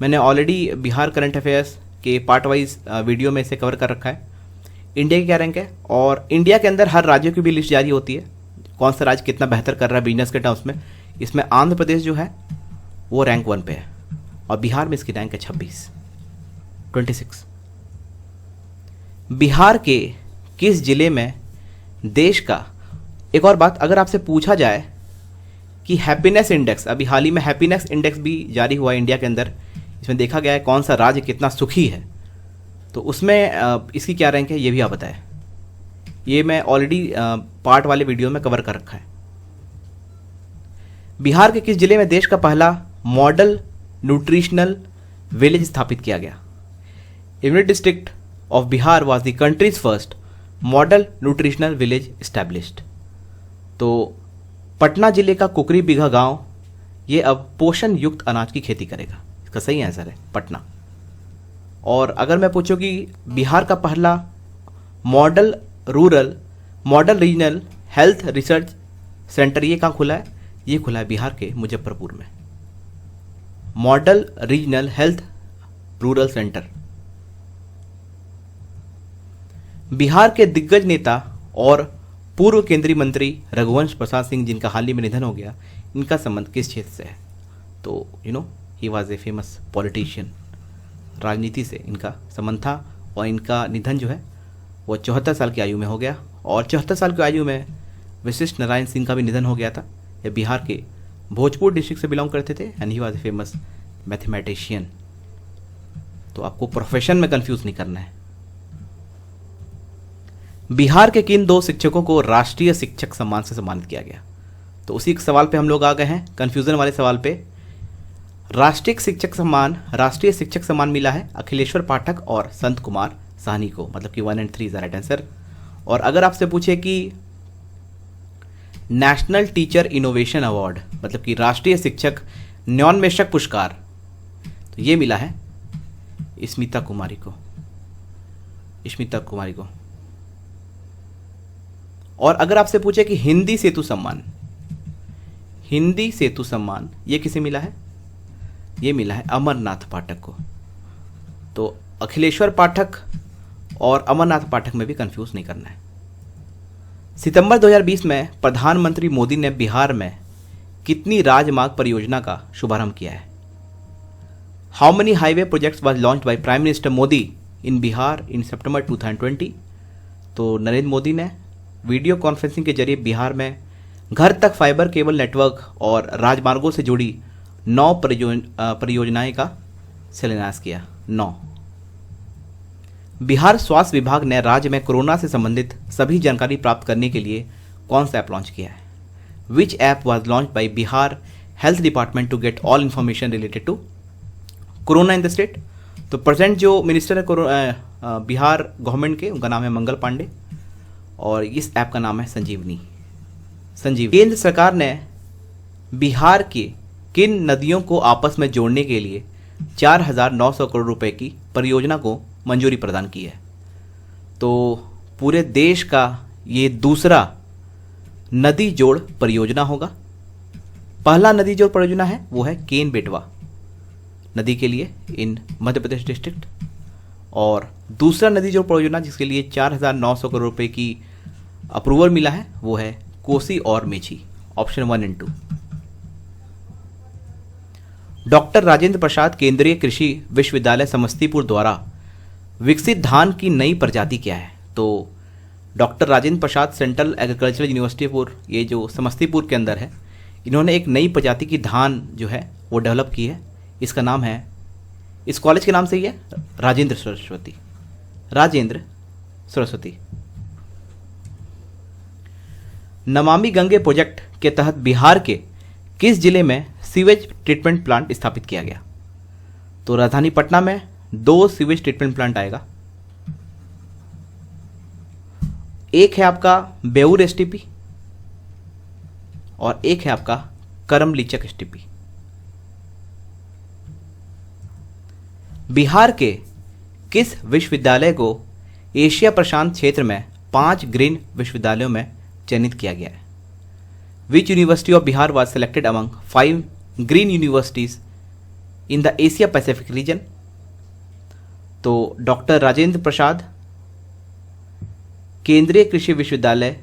मैंने ऑलरेडी बिहार करंट अफेयर्स के पार्ट वाइज वीडियो में इसे कवर कर रखा है। इंडिया की क्या रैंक है, और इंडिया के अंदर हर राज्यों की भी लिस्ट जारी होती है, कौन सा राज्य कितना बेहतर कर रहा है बिजनेस के टर्म्स में। इसमें आंध्र प्रदेश जो है वो रैंक 1 पे है और बिहार में इसकी रैंक है 26। बिहार के किस जिले में देश का, एक और बात, अगर आपसे पूछा जाए कि हैप्पीनेस इंडेक्स, अभी हाल ही में हैप्पीनेस इंडेक्स भी जारी हुआ है इंडिया के अंदर, इसमें देखा गया है कौन सा राज्य कितना सुखी है, तो उसमें इसकी क्या रैंक है ये भी आप बताएं। ये मैं ऑलरेडी पार्ट वाले वीडियो में कवर कर रखा है। बिहार के किस जिले में देश का पहला मॉडल न्यूट्रिशनल विलेज स्थापित किया गया। Unit district of Bihar was the countries first model nutritional village established. तो पटना जिले का कुकरी बिघा गांव ये अब पोषण युक्त अनाज की खेती करेगा। इसका सही आंसर है पटना। और अगर मैं पूछूं कि बिहार का पहला model regional health research centre ये कहाँ खुला है? ये खुला है बिहार के मुजफ्फरपुर में। Model regional health rural centre. Bihar के दिग्गज नेता और पूर्व केंद्रीय मंत्री रघुवंश प्रसाद सिंह, जिनका हाल ही में निधन हो गया, इनका संबंध किस क्षेत्र से है? तो he was a famous politician. राजनीति से इनका संबंध था और इनका निधन जो है वो 74 साल की आयु में हो गया। और 74 साल की आयु में वशिष्ठ नारायण सिंह का भी निधन हो गया था। ये बिहार के भोजपुर डिस्ट्रिक्ट से बिलोंग करते थे and he was a famous mathematician. तो आपको प्रोफेशन में कंफ्यूज नहीं करना है। बिहार के किन 2 शिक्षकों को राष्ट्रीय शिक्षक सम्मान से सम्मानित किया गया? तो उसी सवाल पे हम लोग आ गए हैं, कंफ्यूजन वाले सवाल पे। राष्ट्रीय शिक्षक सम्मान मिला है अखिलेश्वर पाठक और संत कुमार साहनी को, मतलब कि 1 और 3 इज द राइट आंसर। और अगर आपसे पूछे कि नेशनल टीचर इनोवेशन अवार्ड, मतलब कि राष्ट्रीय शिक्षक न्योन्मेषक पुरस्कार, तो ये मिला है स्मिता कुमारी को। और अगर आपसे पूछे कि हिंदी सेतु सम्मान ये किसे मिला है? ये मिला है अमरनाथ पाठक को। तो अखिलेश्वर पाठक और अमरनाथ पाठक में भी कंफ्यूज नहीं करना है। सितंबर 2020 में प्रधानमंत्री मोदी ने बिहार में कितनी राजमार्ग परियोजना का शुभारंभ किया है? How many highway projects was launched by prime minister Modi in Bihar in September 2020? तो नरेंद्र मोदी ने वीडियो कॉन्फ्रेंसिंग के जरिए बिहार में घर तक फाइबर केबल नेटवर्क और राजमार्गों से जुड़ी 9 परियोजनाएं का शिलान्यास किया। 9। बिहार स्वास्थ्य विभाग ने राज्य में कोरोना से संबंधित सभी जानकारी प्राप्त करने के लिए कौन सा ऐप लॉन्च किया है? Which app was launch by Bihar health department to get all information related to corona in the state? तो प्रेजेंट जो मिनिस्टर है बिहार गवर्नमेंट के, उनका नाम है मंगल पांडे और इस ऐप का नाम है संजीवनी। केंद्र सरकार ने बिहार के किन नदियों को आपस में जोड़ने के लिए 4,900 करोड़ रुपए की परियोजना को मंजूरी प्रदान की है? तो पूरे देश का ये दूसरा नदी जोड़ परियोजना होगा। पहला नदी जोड़ परियोजना है वो है केन बेटवा नदी के लिए इन मध्य प्रदेश डिस्ट्रिक्ट, और दूसरा नदी जोड़ परियोजना जिसके लिए 4,900 करोड़ रुपए की अप्रूवल मिला है वो है कोसी और मेची, ऑप्शन 1 और 2। डॉक्टर राजेंद्र प्रसाद केंद्रीय कृषि विश्वविद्यालय समस्तीपुर द्वारा विकसित धान की नई प्रजाति क्या है? तो doctor Rajendra Prasad central agricultural university ये जो समस्तीपुर के अंदर है, इन्होंने एक नई प्रजाति की धान जो है वो डेवलप की है। इसका नाम है, इस कॉलेज के नाम से ही है, राजेंद्र सरस्वती। नमामि गंगे प्रोजेक्ट के तहत बिहार के किस जिले में सीवेज ट्रीटमेंट प्लांट स्थापित किया गया? तो राजधानी पटना में 2 सीवेज ट्रीटमेंट प्लांट आएगा। एक है आपका बेऊर एसटीपी और एक है आपका करमलीचक एसटीपी। बिहार के किस विश्वविद्यालय को एशिया प्रशांत क्षेत्र में 5 ग्रीन विश्वविद्यालयों में चयनित किया गया है? विच university of Bihar was selected among 5 green universities in the Asia Pacific region? तो डॉक्टर राजेंद्र प्रसाद केंद्रीय कृषि विश्वविद्यालय,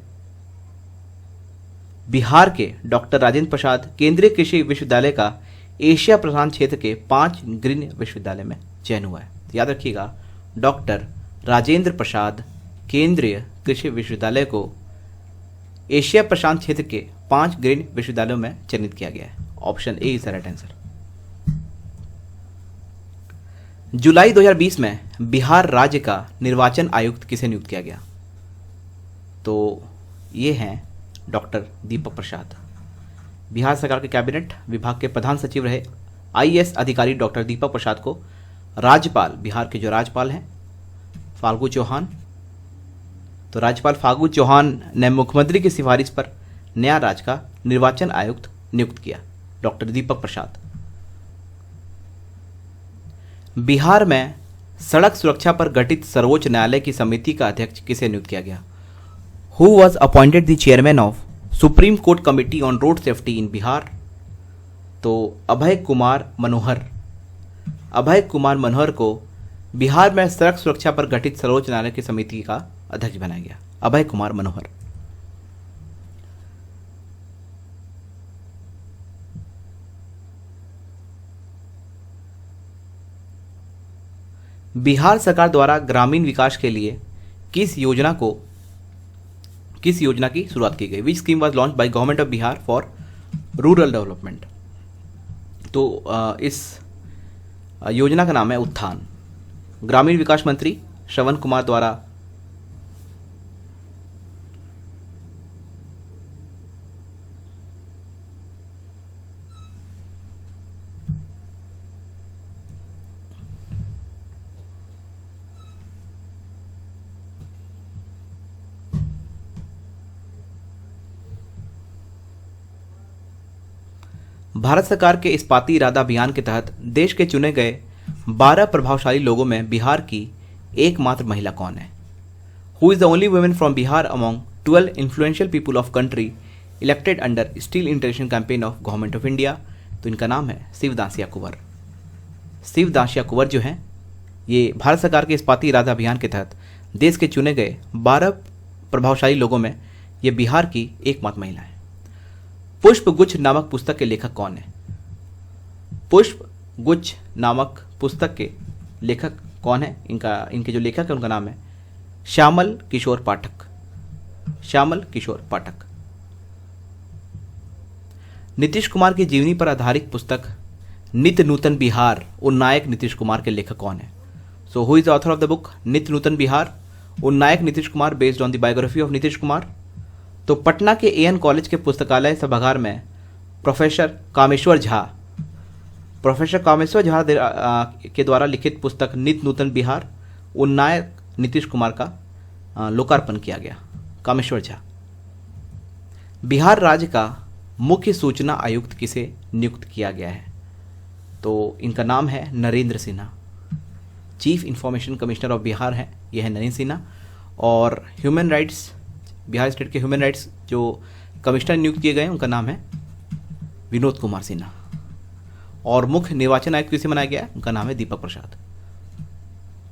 बिहार के डॉक्टर राजेंद्र प्रसाद केंद्रीय कृषि विश्वविद्यालय का एशिया प्रशांत क्षेत्र के 5 ग्रीन विश्वविद्यालय में चयन हुआ है। तो याद रखिएगा, डॉक्टर राजेंद्र प्रसाद केंद्रीय कृषि विश्वविद्यालय को एशिया प्रशांत क्षेत्र के 5 ग्रीन विश्वविद्यालयों में चयनित किया गया है। Option A is the right answer. जुलाई 2020 में बिहार राज्य का निर्वाचन आयुक्त किसे नियुक्त किया गया? तो ये हैं डॉक्टर दीपक प्रसाद। बिहार सरकार के कैबिनेट विभाग के प्रधान सचिव रहे आईएएस अधिकारी डॉक्टर दीपक प्रसाद को राज्यपाल, बिहार के जो राज्यपाल हैं फागू चौहान, तो राज्यपाल फागू चौहान ने मुख्यमंत्री की सिफारिश पर नया राज्य का निर्वाचन आयुक्त नियुक्त किया, डॉक्टर दीपक प्रसाद। बिहार में सड़क सुरक्षा पर गठित सर्वोच्च न्यायालय की समिति का अध्यक्ष किसे नियुक्त किया गया? Who was appointed the chairman of supreme court committee on road safety in Bihar? तो अभय कुमार मनोहर। अभय कुमार मनोहर को बिहार में सड़क सुरक्षा पर गठित सर्वोच्च न्यायालय की समिति का अध्यक्ष बनाया गया, अभय कुमार मनोहर। बिहार सरकार द्वारा ग्रामीण विकास के लिए किस योजना की शुरुआत की गई? विच scheme was launch by government of Bihar for rural development? तो इस योजना का नाम है उत्थान। ग्रामीण विकास मंत्री श्रवण कुमार द्वारा भारत सरकार के इस्पाती इरादा अभियान के तहत देश के चुने गए 12 प्रभावशाली लोगों में बिहार की एकमात्र महिला कौन है? Who is the only women from Bihar among 12 influential people of country elected under steel interaction campaign of government of India? तो इनका नाम है शिवदासिया कुंवर। शिवदासिया कुंवर जो हैं ये भारत सरकार के इस्पाती इरादा अभियान के तहत देश के चुने गए 12 प्रभावशाली लोगों में ये बिहार की एकमात्र महिला है। पुष्प गुच्छ नामक पुस्तक के लेखक कौन है? पुष्प गुच्छ नामक पुस्तक के लेखक कौन है? इनके जो लेखक है उनका नाम है श्यामल किशोर पाठक। श्यामल किशोर पाठक। नीतीश कुमार की जीवनी पर आधारित पुस्तक नित्य नूतन बिहार उन्नायक नीतीश कुमार के लेखक कौन है? So who is the author of the book Nitya Nutan Bihar Unnayak Nitish Kumar based on the biography of Nitish Kumar? तो पटना के एएन कॉलेज के पुस्तकालय सभागार में प्रोफेसर कामेश्वर झा के द्वारा लिखित पुस्तक नित्य नूतन बिहार उन्नायक नीतीश कुमार का लोकार्पण किया गया। कामेश्वर झा। बिहार राज्य का मुख्य सूचना आयुक्त किसे नियुक्त किया गया है? तो इनका नाम है Narendra Sinha. Chief information commissioner of Bihar है, यह है नरेंद्र सिन्हा। और ह्यूमन राइट्स, बिहार स्टेट के ह्यूमन राइट्स जो कमिश्नर नियुक्त किए गए हैं उनका नाम है विनोद कुमार सिन्हा। और मुख्य निर्वाचन आयुक्त किसे बनाया गया है? उनका नाम है दीपक प्रसाद।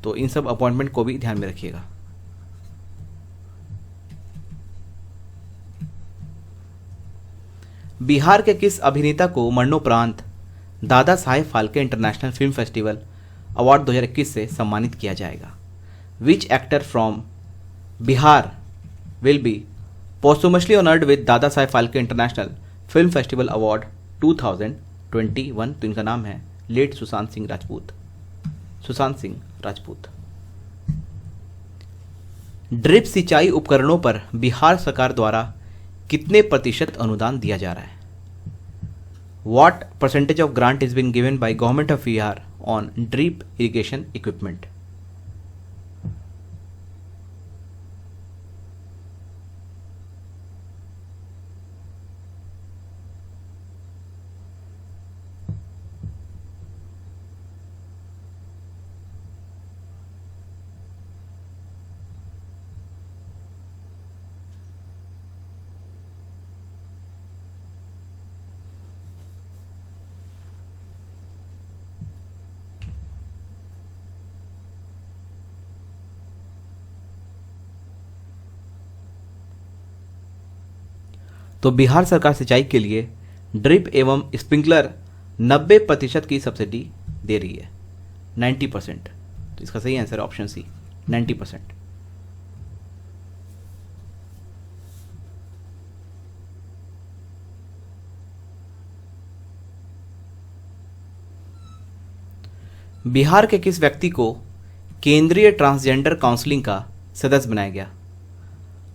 तो इन सब अपॉइंटमेंट को भी ध्यान में रखिएगा। बिहार के किस अभिनेता को मरणोपरांत Dada Saheb Phalke international film festival award 2021 से सम्मानित किया जाएगा? विच actor from Bihar will be posthumously honored with Dada Saheb Phalke international film festival award 2021? तो इनका नाम है लेट सुशांत सिंह राजपूत। सुशांत सिंह राजपूत। ड्रिप सिंचाई उपकरणों पर बिहार सरकार द्वारा कितने प्रतिशत अनुदान दिया जा रहा है? What percentage of grant is being given by government of Bihar on drip irrigation equipment? तो बिहार सरकार सिंचाई के लिए ड्रिप एवं स्प्रिंकलर 90% की सब्सिडी दे रही है, 90%। तो इसका सही आंसर है ऑप्शन सी, 90%। बिहार के किस व्यक्ति को केंद्रीय ट्रांसजेंडर काउंसिलिंग का सदस्य बनाया गया?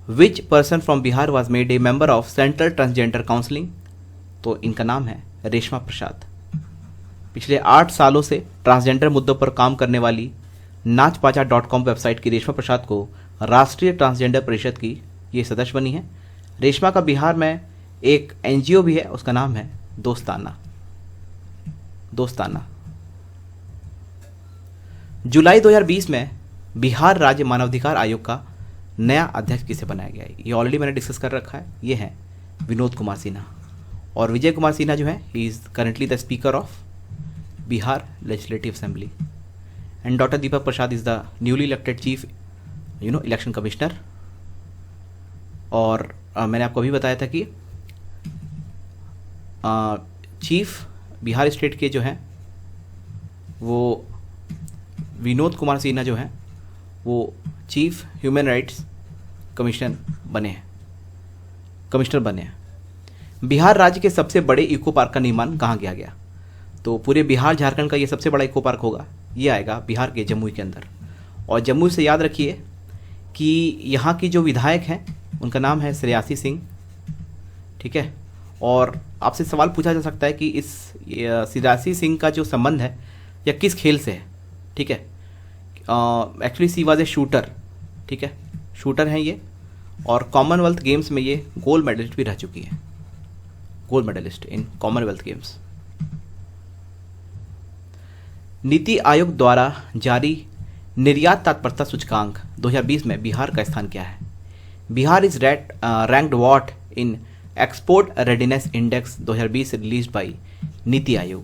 Which person from Bihar was made a member of central transgender counselling? तो इनका नाम है रेशमा प्रसाद। पिछले 8 सालों से ट्रांसजेंडर मुद्दों पर काम करने वाली नाचपाचा.com वेबसाइट की रेशमा प्रसाद को राष्ट्रीय ट्रांसजेंडर परिषद की ये सदस्य बनी है। रेशमा का बिहार में एक एनजीओ भी है, उसका नाम है दोस्ताना। जुलाई 2020 में बिहार राज्य मानवाधिकार आयोग का नया अध्यक्ष किसे बनाया गया है? ये ऑलरेडी मैंने डिस्कस कर रखा है। ये है विनोद कुमार सिन्हा। और विजय कुमार सिन्हा जो है, he is currently the speaker of Bihar legislative assembly and doctor Deepak Prasad is the newly elected chief election commissioner. और मैंने आपको अभी बताया था कि चीफ बिहार स्टेट के जो हैं वो विनोद कुमार सिन्हा जो हैं वो चीफ ह्यूमन राइट्स कमिश्नर बने हैं। बिहार राज्य के सबसे बड़े इको पार्क का निर्माण कहाँ किया गया? तो पूरे बिहार झारखंड का ये सबसे बड़ा इको पार्क होगा, ये आएगा बिहार के जमुई के अंदर। और जमुई से याद रखिए कि यहाँ की जो विधायक हैं उनका नाम है श्रेयासी सिंह, ठीक है। और आपसे सवाल पूछा जा सकता है कि इस श्रेयासी सिंह का जो संबंध है या किस खेल से है, ठीक है। Actually see was a shooter, ठीक है, शूटर हैं ये। और कॉमनवेल्थ गेम्स में ये गोल्ड मेडलिस्ट भी रह चुकी है, gold medalist in Commonwealth games. NITI Aayog द्वारा जारी निर्यात तत्परता सूचकांक 2020 में बिहार का स्थान क्या है? Bihar is ranked what in export readiness index 2020 released by NITI Aayog.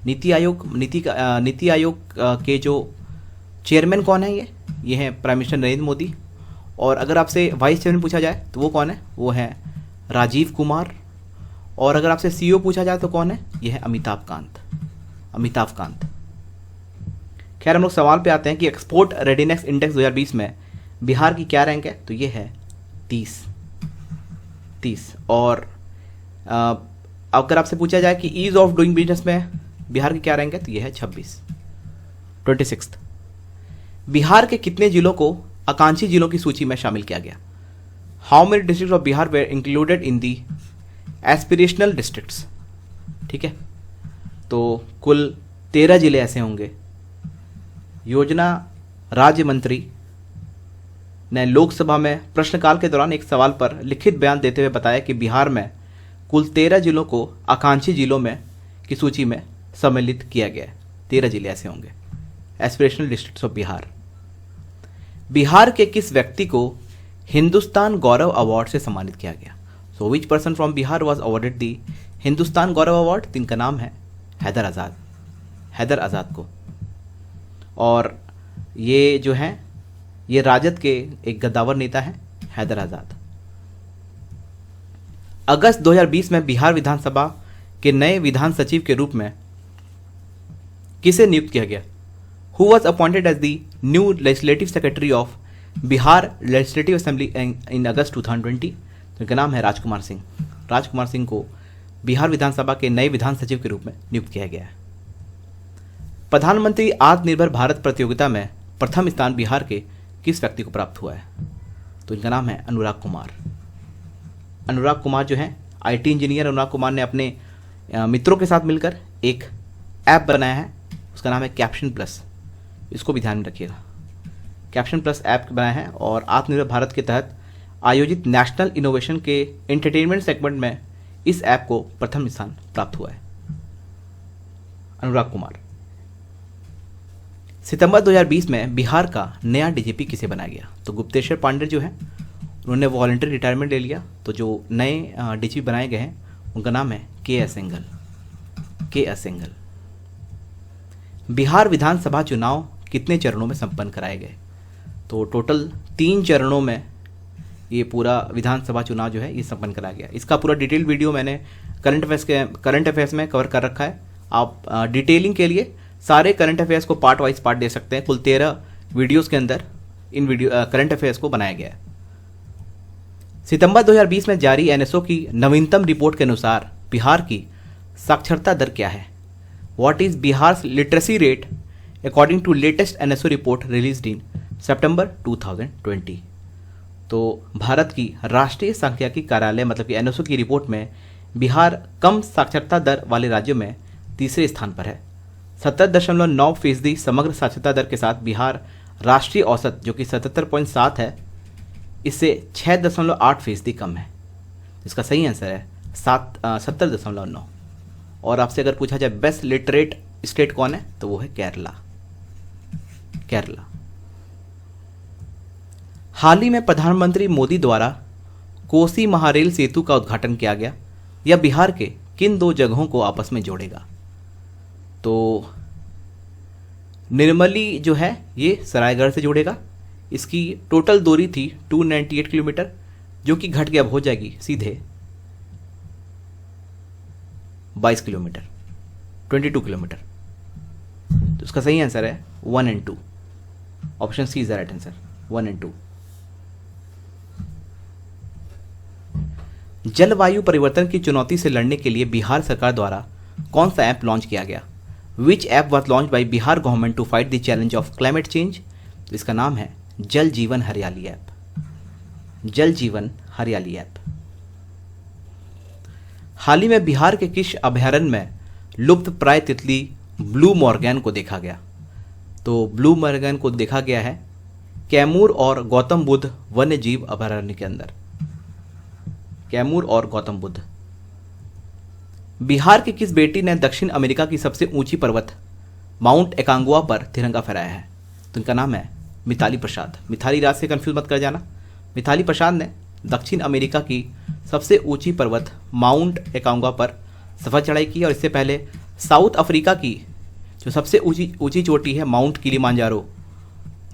NITI Aayog के जो चेयरमैन कौन है? ये हैं प्राइम मिनिस्टर नरेंद्र मोदी। और अगर आपसे वाइस चेयरमैन पूछा जाए तो वो कौन है? वो है राजीव कुमार। और अगर आपसे सीईओ पूछा जाए तो कौन है? ये है अमिताभ कांत। खैर, हम लोग सवाल पे आते हैं कि एक्सपोर्ट रेडीनेस इंडेक्स 2020 में बिहार की क्या रैंक है? तो ये है 30। और अगर आपसे पूछा जाए कि ईज ऑफ डूइंग बिजनेस में बिहार की क्या रैंक है? तो ये है 26। बिहार के कितने जिलों को आकांक्षी जिलों की सूची में शामिल किया गया? How many district of Bihar were included in the aspirational districts, ठीक है। तो कुल 13 जिले ऐसे होंगे। योजना राज्य मंत्री ने लोकसभा में प्रश्नकाल के दौरान एक सवाल पर लिखित बयान देते हुए बताया कि बिहार में कुल 13 जिलों को आकांक्षी जिलों में की सूची में सम्मिलित किया गया है। 13 जिले ऐसे होंगे, aspirational districts of Bihar. Bihar के किस व्यक्ति को हिंदुस्तान गौरव अवार्ड से सम्मानित किया गया? So which person from Bihar was awarded the Hindustan Gaurav award? इनका नाम है हैदर आज़ाद को। और ये जो हैं ये राजद के एक गद्दावर नेता हैं हैदर आज़ाद। अगस्त 2020 में बिहार विधानसभा के नए विधान सचिव के रूप में किसे नियुक्त किया गया? Who was appointed as the new legislative secretary of Bihar legislative assembly in August 2020? तो इनका नाम है राजकुमार सिंह को बिहार विधानसभा के नए विधान सचिव के रूप में नियुक्त किया गया है। प्रधानमंत्री आत्मनिर्भर भारत प्रतियोगिता में प्रथम स्थान बिहार के किस व्यक्ति को प्राप्त हुआ है? तो इनका नाम है अनुराग कुमार जो है आईटी इंजीनियर। अनुराग कुमार ने अपने मित्रों के साथ मिलकर एक ऐप बनाया है, उसका नाम है कैप्शन प्लस। इसको भी ध्यान में रखिएगा, कैप्शन प्लस ऐप बनाया है। और आत्मनिर्भर भारत के तहत आयोजित नेशनल इनोवेशन के एंटरटेनमेंट सेगमेंट में इस ऐप को प्रथम स्थान प्राप्त हुआ है। अनुराग कुमार। सितंबर 2020 में बिहार का नया डीजीपी किसे बनाया गया? तो गुप्तेश्वर पांडे जो है उन्होंने वॉलंटरी रिटायरमेंट ले लिया। तो जो नए डीजीपी बनाए गए हैं उनका नाम है के.एस. सेंगल। बिहार विधानसभा चुनाव कितने चरणों में संपन्न कराए गए? तो टोटल 3 चरणों में ये पूरा विधानसभा चुनाव जो है ये संपन्न कराया गया। इसका पूरा डिटेल वीडियो मैंने करंट अफेयर्स में कवर कर रखा है। आप डिटेलिंग के लिए सारे करंट अफेयर्स को पार्ट वाइज पार्ट दे सकते हैं। कुल 13 वीडियोस के अंदर इन करंट अफेयर्स को बनाया गया है। सितंबर 2020 में जारी एनएसओ की नवीनतम रिपोर्ट के अनुसार बिहार की साक्षरता दर क्या है? What is Bihar literacy rate according to latest NSO report released in September 2020? तो भारत की राष्ट्रीय सांख्यिकी कार्यालय मतलब कि एनएसओ की रिपोर्ट में बिहार कम साक्षरता दर वाले राज्यों में तीसरे स्थान पर है। 70.9% समग्र साक्षरता दर के साथ बिहार राष्ट्रीय औसत जो कि 77.7 है, इससे 6.8% कम है। इसका सही आंसर है 70.9। और आपसे अगर पूछा जाए बेस्ट लिटरेट स्टेट कौन है, तो वो है केरला। हाल ही में प्रधानमंत्री मोदी द्वारा कोसी महारेल सेतु का उद्घाटन किया गया। यह बिहार के किन दो जगहों को आपस में जोड़ेगा? तो निर्मली जो है ये सरायगढ़ से जोड़ेगा। इसकी टोटल दूरी थी 298 किलोमीटर, जो कि घट के अब हो जाएगी सीधे 22 किलोमीटर, 22 किलोमीटर। तो इसका सही आंसर है 1 और 2। Option C is the right answer, 1 और 2। जलवायु परिवर्तन की चुनौती से लड़ने के लिए बिहार सरकार द्वारा कौन सा ऐप लॉन्च किया गया? Which app was launch by Bihar government to fight the challenge of climate change? इसका नाम है जल जीवन हरियाली ऐप। जल जीवन हरियाली ऐप। हाल ही में बिहार के किस अभयारण्य में लुप्त प्राय तितली ब्लू मॉर्गन को देखा गया? तो ब्लू मॉर्गन को देखा गया है कैमूर और गौतम बुद्ध वन्य जीव अभयारण्य के अंदर। कैमूर और गौतम बुद्ध। बिहार की किस बेटी ने दक्षिण अमेरिका की सबसे ऊंची पर्वत माउंट एकांगुआ पर तिरंगा फहराया है? तो इनका नाम है मिताली प्रसाद। मिताली राज से कंफ्यूज मत कर जाना। मिताली प्रसाद ने दक्षिण अमेरिका की सबसे ऊंची पर्वत माउंट एकांगुआ पर सफल चढ़ाई की। और इससे पहले साउथ अफ्रीका की जो सबसे ऊंची चोटी है माउंट किलिमांजारो,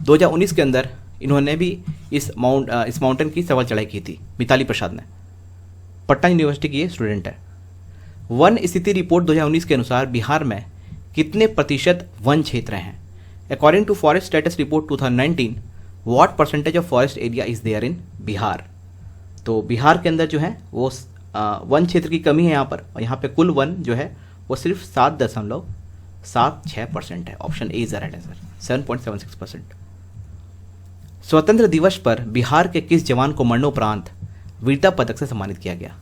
2019 के अंदर इन्होंने भी इस माउंटेन की सफल चढ़ाई की थी। मिताली प्रसाद ने पटना यूनिवर्सिटी की ये स्टूडेंट है। वन स्थिति रिपोर्ट 2019 के अनुसार बिहार में कितने प्रतिशत वन क्षेत्र हैं? According to forest status report 2019, what percentage of forest area is there in Bihar? तो बिहार के अंदर जो है वो वन क्षेत्र की कमी है यहाँ पर, और यहाँ पे कुल वन जो है वो सिर्फ 7.76% है। Option A is the right answer, 7.76%। स्वतंत्र दिवस पर बिहार के किस जवान को मरणोपरांत वीरता पदक से सम्मानित किया गया?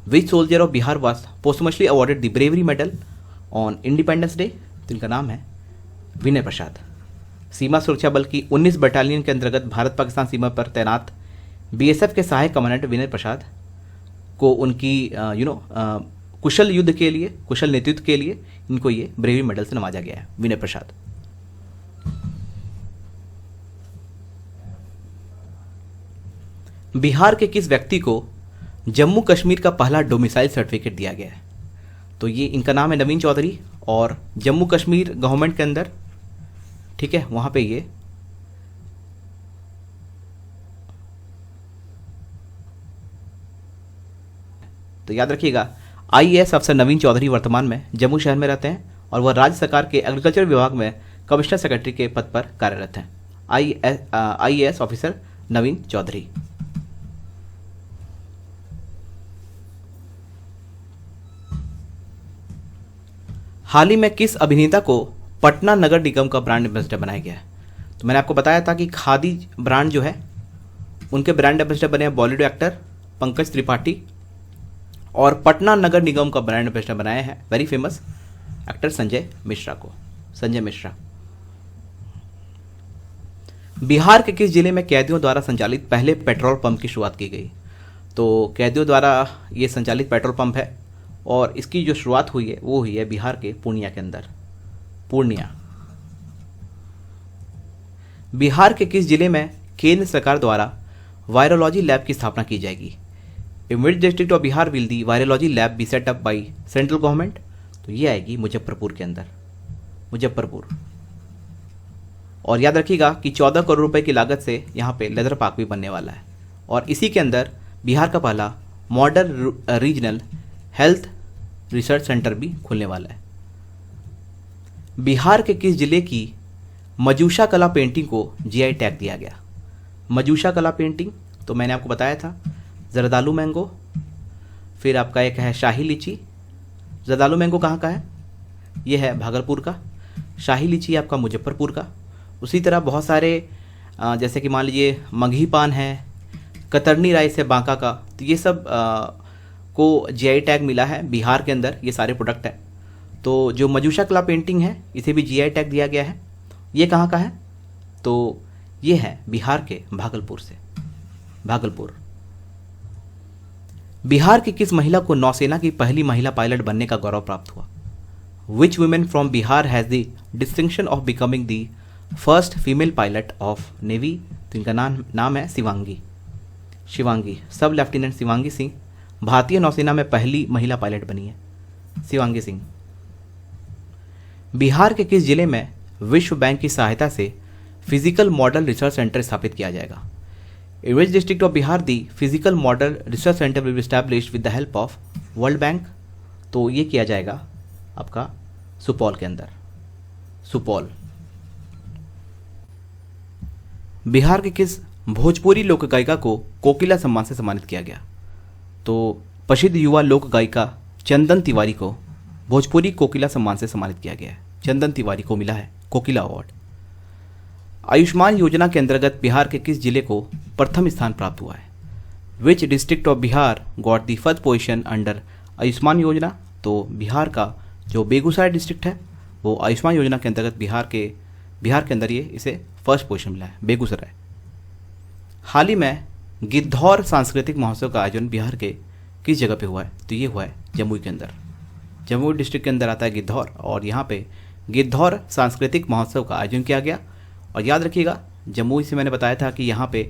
Which soldier of Bihar was posthumously awarded the bravery medal on independence day? तो इनका नाम है विनय प्रसाद। सीमा सुरक्षा बल की 19 बटालियन के अंतर्गत भारत पाकिस्तान सीमा पर तैनात बीएसएफ के सहायक कमांडेंट विनय प्रसाद को उनकी कुशल युद्ध के लिए, कुशल नेतृत्व के लिए इनको ये ब्रेवरी मेडल से नवाजा गया है। विनय प्रसाद। बिहार के किस व्यक्ति को जम्मू कश्मीर का पहला डोमिसाइल सर्टिफिकेट दिया गया है? तो ये इनका नाम है नवीन चौधरी, और जम्मू कश्मीर गवर्नमेंट के अंदर, ठीक है, वहां पे ये तो याद रखिएगा आईएएस अफसर नवीन चौधरी वर्तमान में जम्मू शहर में रहते हैं और वह राज्य सरकार के एग्रीकल्चर विभाग में कमिश्नर सेक्रेटरी के पद पर कार्यरत हैं। आईएएस ऑफिसर नवीन चौधरी। हाल ही में किस अभिनेता को पटना नगर निगम का ब्रांड एम्बेसडर बनाया गया है? तो मैंने आपको बताया था कि खादी ब्रांड जो है उनके ब्रांड एम्बेसडर बने हैं बॉलीवुड एक्टर पंकज त्रिपाठी, और पटना नगर निगम का ब्रांड एम्बेसडर बनाया है very famous actor Sanjay Mishra को। संजय मिश्रा। बिहार के किस जिले में कैदियों द्वारा संचालित पहले पेट्रोल पंप की शुरुआत की गई? तो कैदियों द्वारा ये संचालित पेट्रोल पंप है और इसकी जो शुरुआत हुई है वो हुई है बिहार के पूर्णिया के अंदर। पूर्णिया। बिहार के किस जिले में केंद्र सरकार द्वारा वायरोलॉजी लैब की स्थापना की जाएगी? In which district of Bihar will the virology lab be set up by central government? तो ये आएगी मुजफ्फरपुर के अंदर। मुजफ्फरपुर। और याद रखिएगा कि 14 करोड़ रुपए की लागत से यहाँ पे लेदर पार्क भी बनने वाला है, और इसी के अंदर बिहार का पहला modern regional health research centre भी खुलने वाला है। बिहार के किस जिले की मजूशा कला पेंटिंग को जीआई टैग दिया गया? मजूशा कला पेंटिंग तो मैंने आपको बताया था जरदालू मैंगो, फिर आपका एक है शाही लीची। जरदालू मैंगो कहाँ का है? ये है भागलपुर का। शाही लीची आपका मुजफ्फरपुर का। उसी तरह बहुत सारे जैसे कि मान लीजिए मगही पान है, कतरनी राइस है बांका का, तो ये सब को जीआई टैग मिला है बिहार के अंदर, ये सारे प्रोडक्ट है। तो जो मजूशा कला पेंटिंग है इसे भी जीआई टैग दिया गया है। ये कहाँ का है? तो ये है बिहार के भागलपुर से। भागलपुर। बिहार की किस महिला को नौसेना की पहली महिला पायलट बनने का गौरव प्राप्त हुआ? विच women from Bihar has the distinction of becoming the first female pilot of navy? तो इनका नाम है शिवांगी। शिवांगी, सब लेफ्टिनेंट शिवांगी सिंह भारतीय नौसेना में पहली महिला पायलट बनी है, शिवांगी सिंह। बिहार के किस जिले में विश्व बैंक की सहायता से फिजिकल मॉडल रिसर्च सेंटर स्थापित किया जाएगा? In which district of Bihar the physical model research center will be established with the help of World Bank? तो ये किया जाएगा आपका सुपौल के अंदर। सुपौल। बिहार के किस भोजपुरी लोक गायिका को कोकिला सम्मान से सम्मानित किया गया? तो प्रसिद्ध युवा लोक गायिका चंदन तिवारी को भोजपुरी कोकिला सम्मान से सम्मानित किया गया है। चंदन तिवारी को मिला है कोकिला अवार्ड। आयुष्मान योजना के अंतर्गत बिहार के किस जिले को प्रथम स्थान प्राप्त हुआ है? विच district of Bihar got the first position under Ayushman योजना? तो बिहार का जो बेगूसराय डिस्ट्रिक्ट है वो आयुष्मान योजना के अंतर्गत बिहार के अंदर ये इसे फर्स्ट पोजीशन मिला है, बेगूसराय। हाल ही में गिद्धौर सांस्कृतिक महोत्सव का आयोजन बिहार के किस जगह पे हुआ है? तो ये हुआ है जमुई के अंदर। जमुई डिस्ट्रिक्ट के अंदर आता है गिद्धौर, और यहाँ पे गिद्धौर सांस्कृतिक महोत्सव का आयोजन किया गया। और याद रखिएगा, जमुई से मैंने बताया था कि यहाँ पे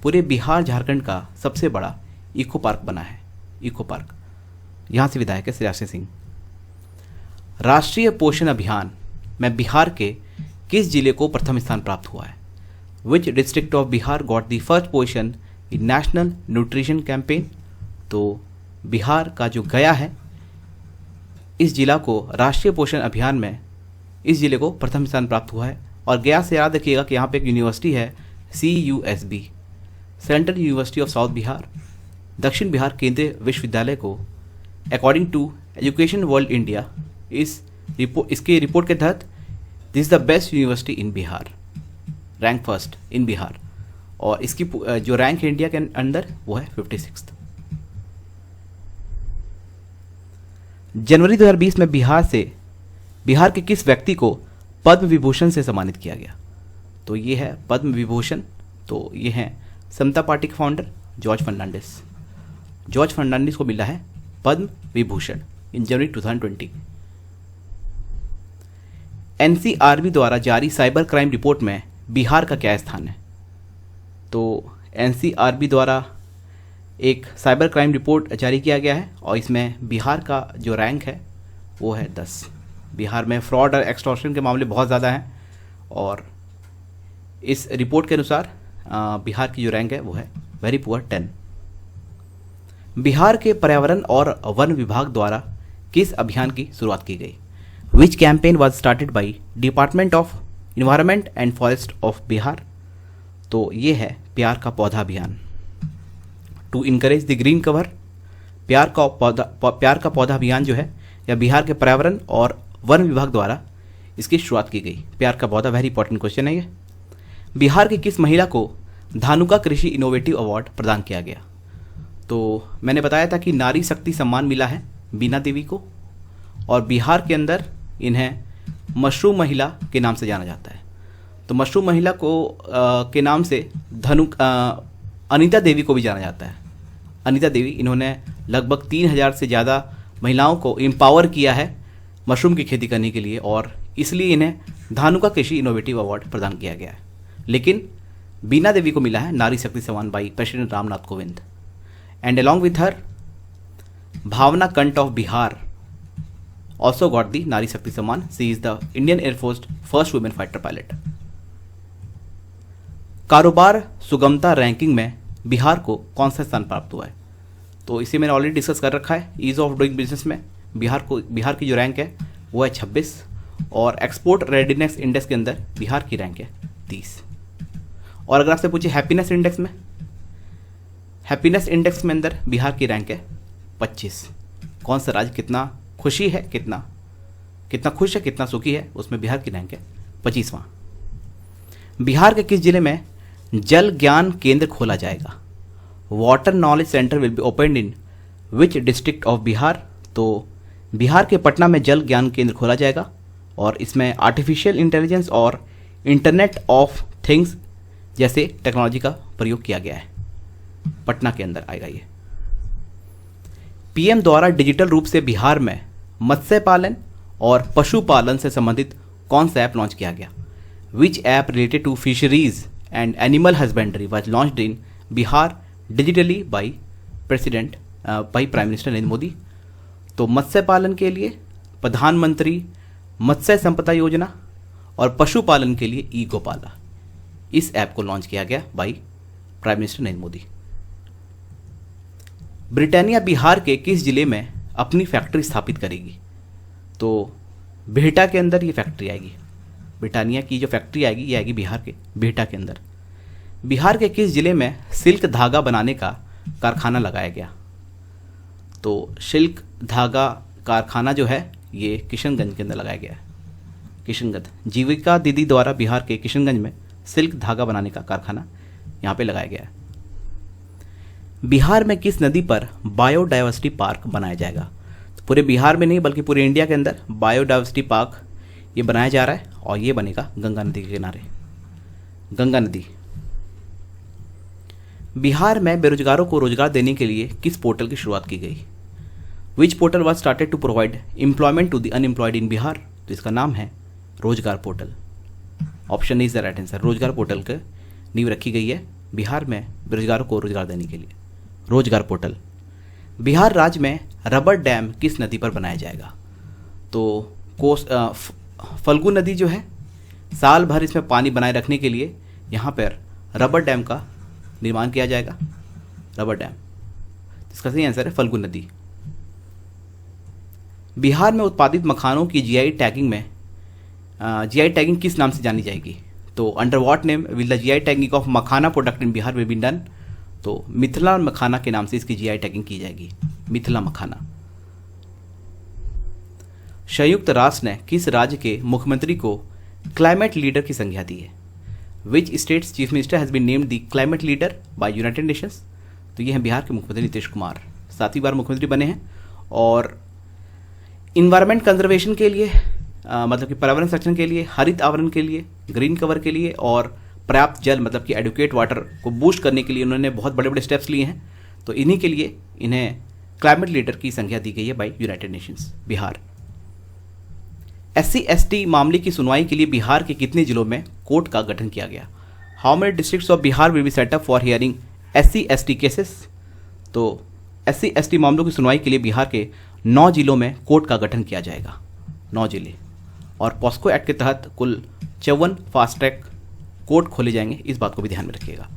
पूरे बिहार झारखंड का सबसे बड़ा इको पार्क बना है। Eco park. यहाँ से विधायक है श्रेयासी सिंह। राष्ट्रीय पोषण अभियान में बिहार के किस जिले को प्रथम स्थान प्राप्त हुआ है? विच district of Bihar got the first position in national nutrition campaign? तो बिहार का जो गया है, इस जिला को राष्ट्रीय पोषण अभियान में इस जिले को प्रथम स्थान प्राप्त हुआ है। और गया से याद रखिएगा कि यहाँ पे एक यूनिवर्सिटी है CUSB, central university of south Bihar. दक्षिण बिहार केंद्रीय विश्वविद्यालय को according to education world India इसके रिपोर्ट के तहत this is the best university in Bihar, rank first in Bihar. और इसकी जो रैंक है इंडिया के अंदर वो है 56। जनवरी 2020 में बिहार के किस व्यक्ति को पद्म विभूषण से सम्मानित किया गया? तो ये है पद्म विभूषण। तो ये हैं समता पार्टी के फाउंडर जॉर्ज फर्नांडिस। जॉर्ज फर्नांडिस को मिला है पद्म विभूषण इन जनवरी 2020। NCRB द्वारा जारी साइबर क्राइम रिपोर्ट में बिहार का क्या स्थान है? तो NCRB द्वारा एक साइबर क्राइम रिपोर्ट जारी किया गया है और इसमें बिहार का जो रैंक है वो है 10। बिहार में फ्रॉड और एक्सटॉर्शन के मामले बहुत ज़्यादा हैं और इस रिपोर्ट के अनुसार बिहार की जो रैंक है वो है वेरी पुअर 10। बिहार के पर्यावरण और वन विभाग द्वारा किस अभियान की शुरुआत की गई? Which campaign was started by department of environment and forest of Bihar? तो ये है प्यार का पौधा अभियान। To encourage the green cover, प्यार का पौधा अभियान जो है या बिहार के पर्यावरण और वन विभाग द्वारा इसकी शुरुआत की गई। प्यार का पौधा, वेरी इंपॉर्टेंट क्वेश्चन है ये। बिहार की किस महिला को धानुका कृषि इनोवेटिव अवार्ड प्रदान किया गया? तो मैंने बताया था कि नारी शक्ति सम्मान मिला है बीना देवी को, और बिहार के अंदर इन्हें मशरूम महिला के नाम से जाना जाता है। तो मशरूम महिला को के नाम से अनीता देवी को भी जाना जाता है। अनीता देवी, इन्होंने लगभग 3000 से ज़्यादा महिलाओं को एम्पावर किया है मशरूम की खेती करने के लिए, और इसलिए इन्हें धानुका कृषि इनोवेटिव अवार्ड प्रदान किया गया है। लेकिन बीना देवी को मिला है Nari Shakti Samman by president Ramnath Kovind. And along with her Bhawana Kanth of Bihar also got the Nari Shakti Samman. She is the Indian air force first women fighter pilot. कारोबार सुगमता रैंकिंग में बिहार को कौन सा स्थान प्राप्त हुआ है? तो इसे मैंने ऑलरेडी डिस्कस कर रखा है। ईज ऑफ डूइंग बिजनेस में बिहार की जो रैंक है वो है 26, और एक्सपोर्ट रेडीनेस इंडेक्स के अंदर बिहार की रैंक है 30। और अगर आपसे पूछे हैप्पीनेस इंडेक्स में अंदर बिहार की रैंक है 25। कौन सा राज्य कितना खुशी है, कितना खुश है, कितना सुखी है, उसमें बिहार की रैंक है 25वां। बिहार के किस जिले में जल ज्ञान केंद्र खोला जाएगा? Water knowledge centre will be opened in which district of Bihar? तो बिहार के पटना में जल ज्ञान केंद्र खोला जाएगा और इसमें आर्टिफिशियल इंटेलिजेंस और इंटरनेट ऑफ थिंग्स जैसे टेक्नोलॉजी का प्रयोग किया गया है। पटना के अंदर आएगा ये। पीएम द्वारा डिजिटल रूप से बिहार में मत्स्य पालन और पशुपालन से संबंधित कौन सा ऐप लॉन्च किया गया? Which app related to fisheries and animal husbandry was launched in Bihar digitally by prime minister Narendra Modi? तो मत्स्य पालन के लिए प्रधानमंत्री मत्स्य संपदा योजना और पशुपालन के लिए ई गोपाला, इस ऐप को लॉन्च किया गया by prime minister Narendra Modi. Britannia Bihar के किस जिले में अपनी फैक्ट्री स्थापित करेगी? तो बिहटा के अंदर ये फैक्ट्री आएगी। ब्रिटानिया की जो फैक्ट्री आएगी ये आएगी बिहार के बिहटा के अंदर। बिहार के किस जिले में सिल्क धागा बनाने का कारखाना लगाया गया? तो सिल्क धागा कारखाना जो है ये किशनगंज के अंदर लगाया गया है। किशनगंज, जीविका दीदी द्वारा बिहार के किशनगंज में सिल्क धागा बनाने का कारखाना यहाँ पे लगाया गया है। बिहार में किस नदी पर बायोडाइवर्सिटी पार्क बनाया जाएगा? तो पूरे बिहार में नहीं बल्कि पूरे इंडिया के अंदर बायोडाइवर्सिटी पार्क ये बनाया जा रहा है और ये बनेगा गंगा नदी के किनारे। गंगा नदी। बिहार में बेरोजगारों को रोजगार देने के लिए किस पोर्टल की शुरुआत की गई? Which portal was started to provide employment to the unemployed in Bihar? तो इसका नाम है रोजगार portal. Option is the right answer. रोजगार पोर्टल की नींव रखी गई है बिहार में बेरोजगारों को रोजगार देने के लिए। रोजगार पोर्टल। बिहार राज्य में रबर डैम किस नदी पर बनाया जाएगा? तो फल्गु नदी जो है, साल भर इसमें पानी बनाए रखने के लिए यहाँ पर रबर डैम का निर्माण किया जाएगा। रबर डैम, इसका सही आंसर है फल्गु नदी। बिहार में उत्पादित मखानों की जीआई टैगिंग किस नाम से जानी जाएगी? तो under what name will the GI tagging of makhana product in Bihar will be done? तो मिथिला मखाना के नाम से इसकी जीआई टैगिंग की जाएगी। मिथिला मखाना। संयुक्त राष्ट्र ने किस राज्य के मुख्यमंत्री को क्लाइमेट लीडर की संज्ञा दी है? Which state's chief minister has been named the climate leader by United Nations? तो ये हैं बिहार के मुख्यमंत्री नीतीश कुमार, 7वीं बार मुख्यमंत्री बने हैं। और इन्वायरमेंट कंजर्वेशन के लिए मतलब कि पर्यावरण संरक्षण के लिए, हरित आवरण के लिए, ग्रीन कवर के लिए और पर्याप्त जल मतलब कि एडुकेट वाटर को बूस्ट करने के लिए उन्होंने बहुत बड़े बड़े स्टेप्स लिए हैं। तो इन्हीं के लिए इन्हें क्लाइमेट लीडर की संज्ञा दी गई है bye United Nations. Bihar. SC/ST मामले की सुनवाई के लिए बिहार के कितने जिलों में कोर्ट का गठन किया गया? How many districts of Bihar will B set up for hearing SC/ST cases? तो SC/ST मामलों की सुनवाई के लिए बिहार के 9 जिलों में कोर्ट का गठन किया जाएगा। 9 जिले। और पॉस्को एक्ट के तहत कुल 54 फास्ट ट्रैक कोर्ट खोले जाएंगे, इस बात को भी ध्यान में रखिएगा।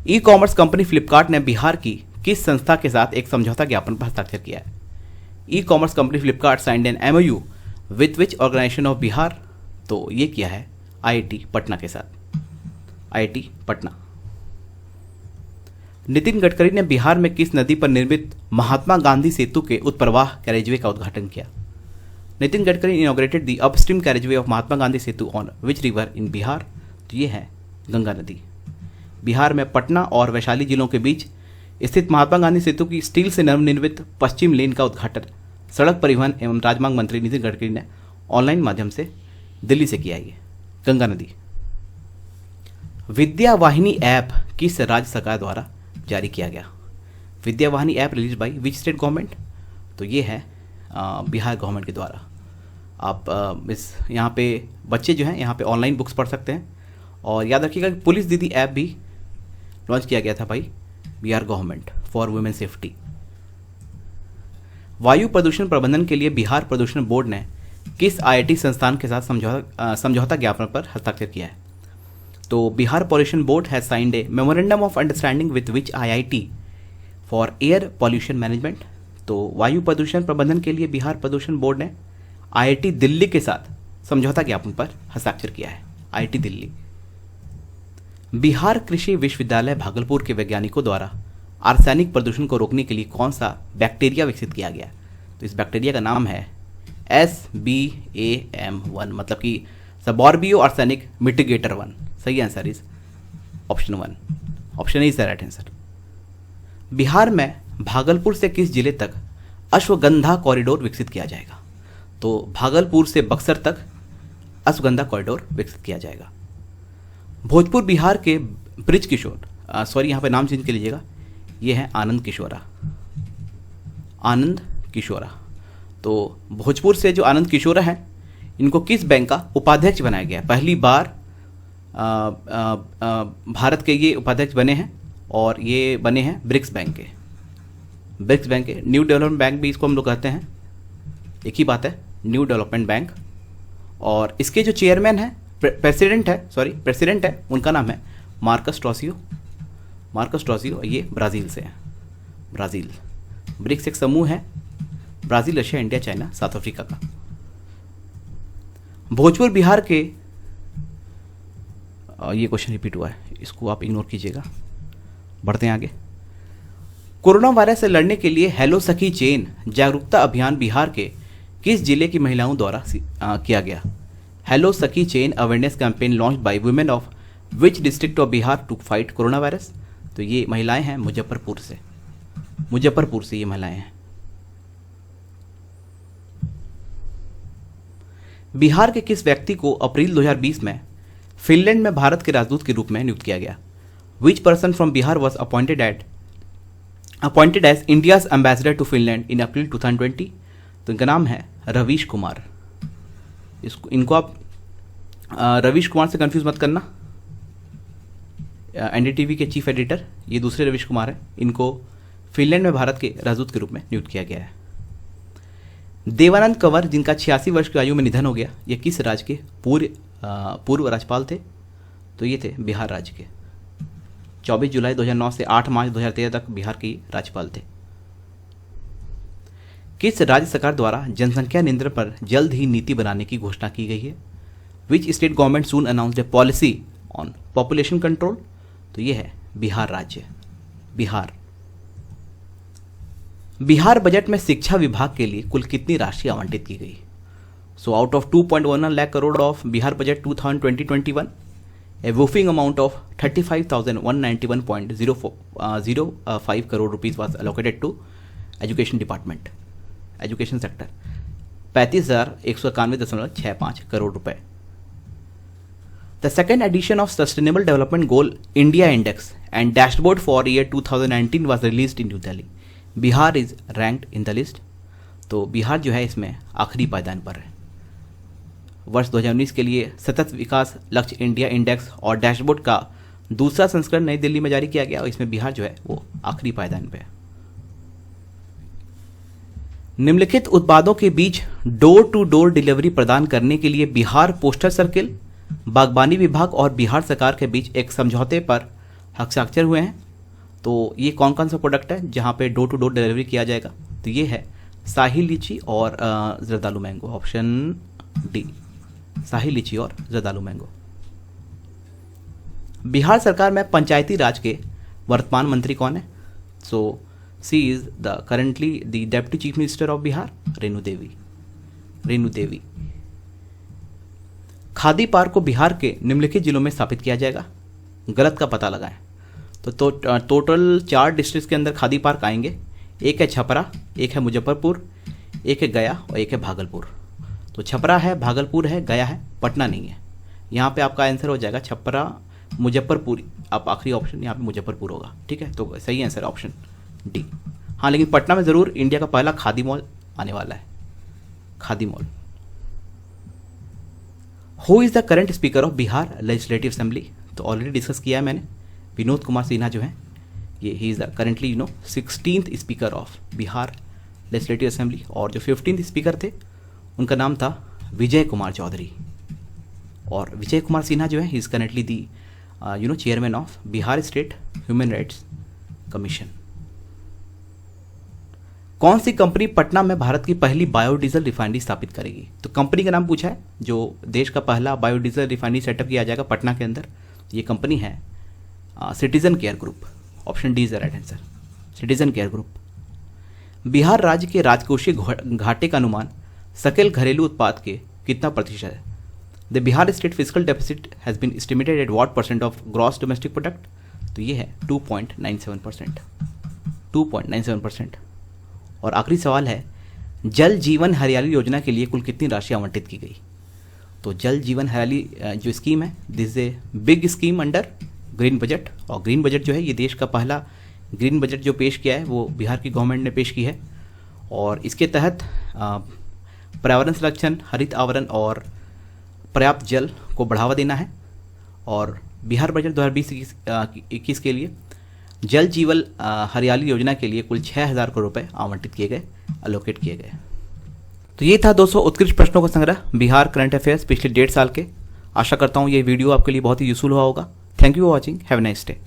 ई कॉमर्स कंपनी फ्लिपकार्ट ने बिहार की किस संस्था के साथ एक समझौता ज्ञापन पर हस्ताक्षर किया है? E commerce company Flipkart signed an MOU with which organisation of Bihar? तो ये किया है IIT पटना के साथ। IIT पटना। नितिन गडकरी ने बिहार में किस नदी पर निर्मित महात्मा गांधी सेतु के उत्प्रवाह कैरेजवे का उद्घाटन किया? Nitin Gadkari inaugurated the upstream carriageway of Mahatma Gandhi Setu on which river in Bihar? तो ये है गंगा नदी। बिहार में पटना और वैशाली जिलों के बीच स्थित महात्मा गांधी सेतु की स्टील से नवनिर्मित पश्चिम लेन का उद्घाटन सड़क परिवहन एवं राजमार्ग मंत्री नितिन गडकरी ने ऑनलाइन माध्यम से दिल्ली से किया है। गंगा नदी। विद्या वाहिनी ऐप किस राज्य सरकार द्वारा जारी किया गया? विद्या वाहिनी app release by which state government? तो ये है बिहार गवर्नमेंट के द्वारा। आप इस यहाँ पे बच्चे जो हैं यहाँ पे ऑनलाइन बुक्स पढ़ सकते हैं। और याद रखिएगा कि पुलिस दीदी ऐप भी लॉन्च किया गया था भाई Bihar government for women safety. वायु प्रदूषण प्रबंधन के लिए बिहार प्रदूषण बोर्ड ने किस IIT संस्थान के साथ समझौता ज्ञापन पर हस्ताक्षर किया है? तो Bihar pollution board has signed A memorandum of understanding with which IIT for air pollution management? तो वायु प्रदूषण प्रबंधन के लिए बिहार प्रदूषण बोर्ड ने IIT दिल्ली के साथ समझौता ज्ञापन पर हस्ताक्षर किया है। IIT दिल्ली। बिहार कृषि विश्वविद्यालय भागलपुर के वैज्ञानिकों द्वारा आर्सेनिक प्रदूषण को रोकने के लिए कौन सा बैक्टीरिया विकसित किया गया? तो इस बैक्टीरिया का नाम है SBAM1 मतलब कि सबॉर्बियो आर्सेनिक मिटिगेटर 1। सही answer is option 1। Option is the right answer. Bihar में भागलपुर से किस जिले तक अश्वगंधा कॉरिडोर विकसित किया जाएगा? तो भागलपुर से बक्सर तक अश्वगंधा कॉरिडोर विकसित किया जाएगा। भोजपुर बिहार के ब्रिज किशोर, सॉरी यहाँ पे नाम चेंज कर लीजिएगा, ये है आनंद किशोरा। आनंद किशोरा। तो भोजपुर से जो आनंद किशोरा है, इनको किस बैंक का उपाध्यक्ष बनाया गया? पहली बार भारत के ये उपाध्यक्ष बने हैं और ये बने हैं ब्रिक्स बैंक के। ब्रिक्स बैंक के न्यू डेवलपमेंट बैंक भी इसको हम लोग कहते हैं, एक ही बात है, न्यू डेवलपमेंट बैंक। और इसके जो चेयरमैन है, प्रेसिडेंट है, उनका नाम है मार्कस ट्रोसियो। मार्कस ट्रोसियो, ये ब्राज़ील से है। ब्राज़ील। ब्रिक्स एक समूह है, Brazil, Russia, India, China, south Africa का। भोजपुर बिहार के, ये क्वेश्चन रिपीट हुआ है, इसको आप इग्नोर कीजिएगा, बढ़ते हैं आगे। कोरोना वायरस से लड़ने के लिए हेलो सखी चेन जागरूकता अभियान बिहार के किस जिले की महिलाओं द्वारा किया गया? Hello Sakhi chain awareness campaign launch by women of which district of Bihar to fight corona virus? तो ये महिलाएं हैं मुजफ्फरपुर से। मुजफ्फरपुर से ये महिलाएं हैं। बिहार के किस व्यक्ति को अप्रैल 2020 में फिनलैंड में भारत के राजदूत के रूप में नियुक्त किया गया? Which person from Bihar was appointed as India's ambassador to Finland in April 2020? तो इनका नाम है रवीश कुमार। इनको आप रवीश कुमार से कंफ्यूज मत करना, एनडीटीवी के चीफ एडिटर, ये दूसरे रवीश कुमार हैं। इनको फिनलैंड में भारत के राजदूत के रूप में नियुक्त किया गया है। देवानंद कंवर, जिनका 86 वर्ष की आयु में निधन हो गया, ये किस राज्य के पूर्व राज्यपाल थे? तो ये थे बिहार राज्य के। 24 जुलाई 2009 से 8 मार्च 2013 तक बिहार के राज्यपाल थे। किस राज्य सरकार द्वारा जनसंख्या नियंत्रण पर जल्द ही नीति बनाने की घोषणा की गई है? विच state government soon announced A policy on population control? तो ये है बिहार राज्य। बिहार बजट में शिक्षा विभाग के लिए कुल कितनी राशि आवंटित की गई? So out of 2.11 lakh crore of Bihar budget 2020-21, a whopping amount of 35,191.05 crore rupees was allocated to education department, education sector, 35,191.65 crore रुपए। The second edition of sustainable development goal India index and dashboard for year 2019 was released in New Delhi. Bihar is ranked in the list. तो बिहार जो है इसमें आखिरी पायदान पर है। वर्ष 2019 के लिए सतत विकास लक्ष्य इंडिया इंडेक्स और डैशबोर्ड का दूसरा संस्करण नई दिल्ली में जारी किया गया और इसमें बिहार जो है वो आखिरी पायदान पे है। निम्नलिखित उत्पादों के बीच डोर टू डोर डिलीवरी प्रदान करने के लिए बिहार पोस्टल सर्किल, बागवानी विभाग और बिहार सरकार के बीच एक समझौते पर हस्ताक्षर हुए हैं। तो ये कौन कौन सा प्रोडक्ट है जहाँ पे डोर टू डोर डिलीवरी किया जाएगा? तो ये है शाही लीची और जर्दालू मैंगो, ऑप्शन डी, शाही लीची और जर्दालू मैंगो। बिहार सरकार में पंचायती राज के वर्तमान मंत्री कौन है? So she is the currently the deputy chief minister of Bihar, Renu Devi. Khadi park को बिहार के निम्नलिखित जिलों में स्थापित किया जाएगा। गलत का पता लगाएं। तो टोटल 4 डिस्ट्रिक्ट के अंदर खादी पार्क आएंगे। एक है छपरा, एक है मुजफ्फरपुर, एक है गया और एक है भागलपुर। तो छपरा है, भागलपुर है, गया है, पटना नहीं है। यहाँ पे आपका आंसर हो जाएगा छपरा, मुजफ्फरपुर। आप आखिरी ऑप्शन यहाँ पे मुजफ्फरपुर होगा, ठीक है। तो सही आंसर ऑप्शन डी। हाँ, लेकिन पटना में ज़रूर इंडिया का पहला खादी मॉल आने वाला है, khadi mall. Who is the current speaker of Bihar legislative assembly? तो ऑलरेडी डिस्कस किया है मैंने, विनोद कुमार सिन्हा जो है ये ही is the currently 16th speaker of Bihar legislative assembly. और जो 15th स्पीकर थे उनका नाम था विजय कुमार चौधरी। और विजय कुमार सिन्हा जो है he is currently the chairman of Bihar state human rights commission. कौन सी कंपनी पटना में भारत की पहली बायोडीजल रिफाइनरी स्थापित करेगी? तो कंपनी का नाम पूछा है, जो देश का पहला बायोडीजल रिफाइनरी सेटअप किया जाएगा पटना के अंदर। ये कंपनी है citizen care group, option D is the right answer, citizen care group. Bihar राज्य के राजकोषीय घाटे का अनुमान सकल घरेलू उत्पाद के कितना प्रतिशत है? The Bihar state physical deficit has been estimated at what % of gross domestic product? तो ये है 2.97%। 2.97%। और आखिरी सवाल है, जल जीवन हरियाली योजना के लिए कुल कितनी राशि आवंटित की गई? तो जल जीवन हरियाली जो स्कीम है, this is a big scheme under green budget. और ग्रीन बजट जो है, ये देश का पहला ग्रीन बजट जो पेश किया है वो बिहार की गवर्नमेंट ने पेश की है। और इसके तहत पर्यावरण संरक्षण, हरित आवरण और पर्याप्त जल को बढ़ावा देना है। और बिहार बजट 2020-21 के लिए जल जीवन हरियाली योजना के लिए कुल 6,000 करोड़ रुपए आवंटित किए गए, अलोकेट किए गए। तो ये था 200 उत्कृष्ट प्रश्नों का संग्रह बिहार करंट अफेयर्स पिछले 1.5 साल के। आशा करता हूँ ये वीडियो आपके लिए बहुत ही यूजफुल हुआ होगा। Thank you for watching. Have a nice day.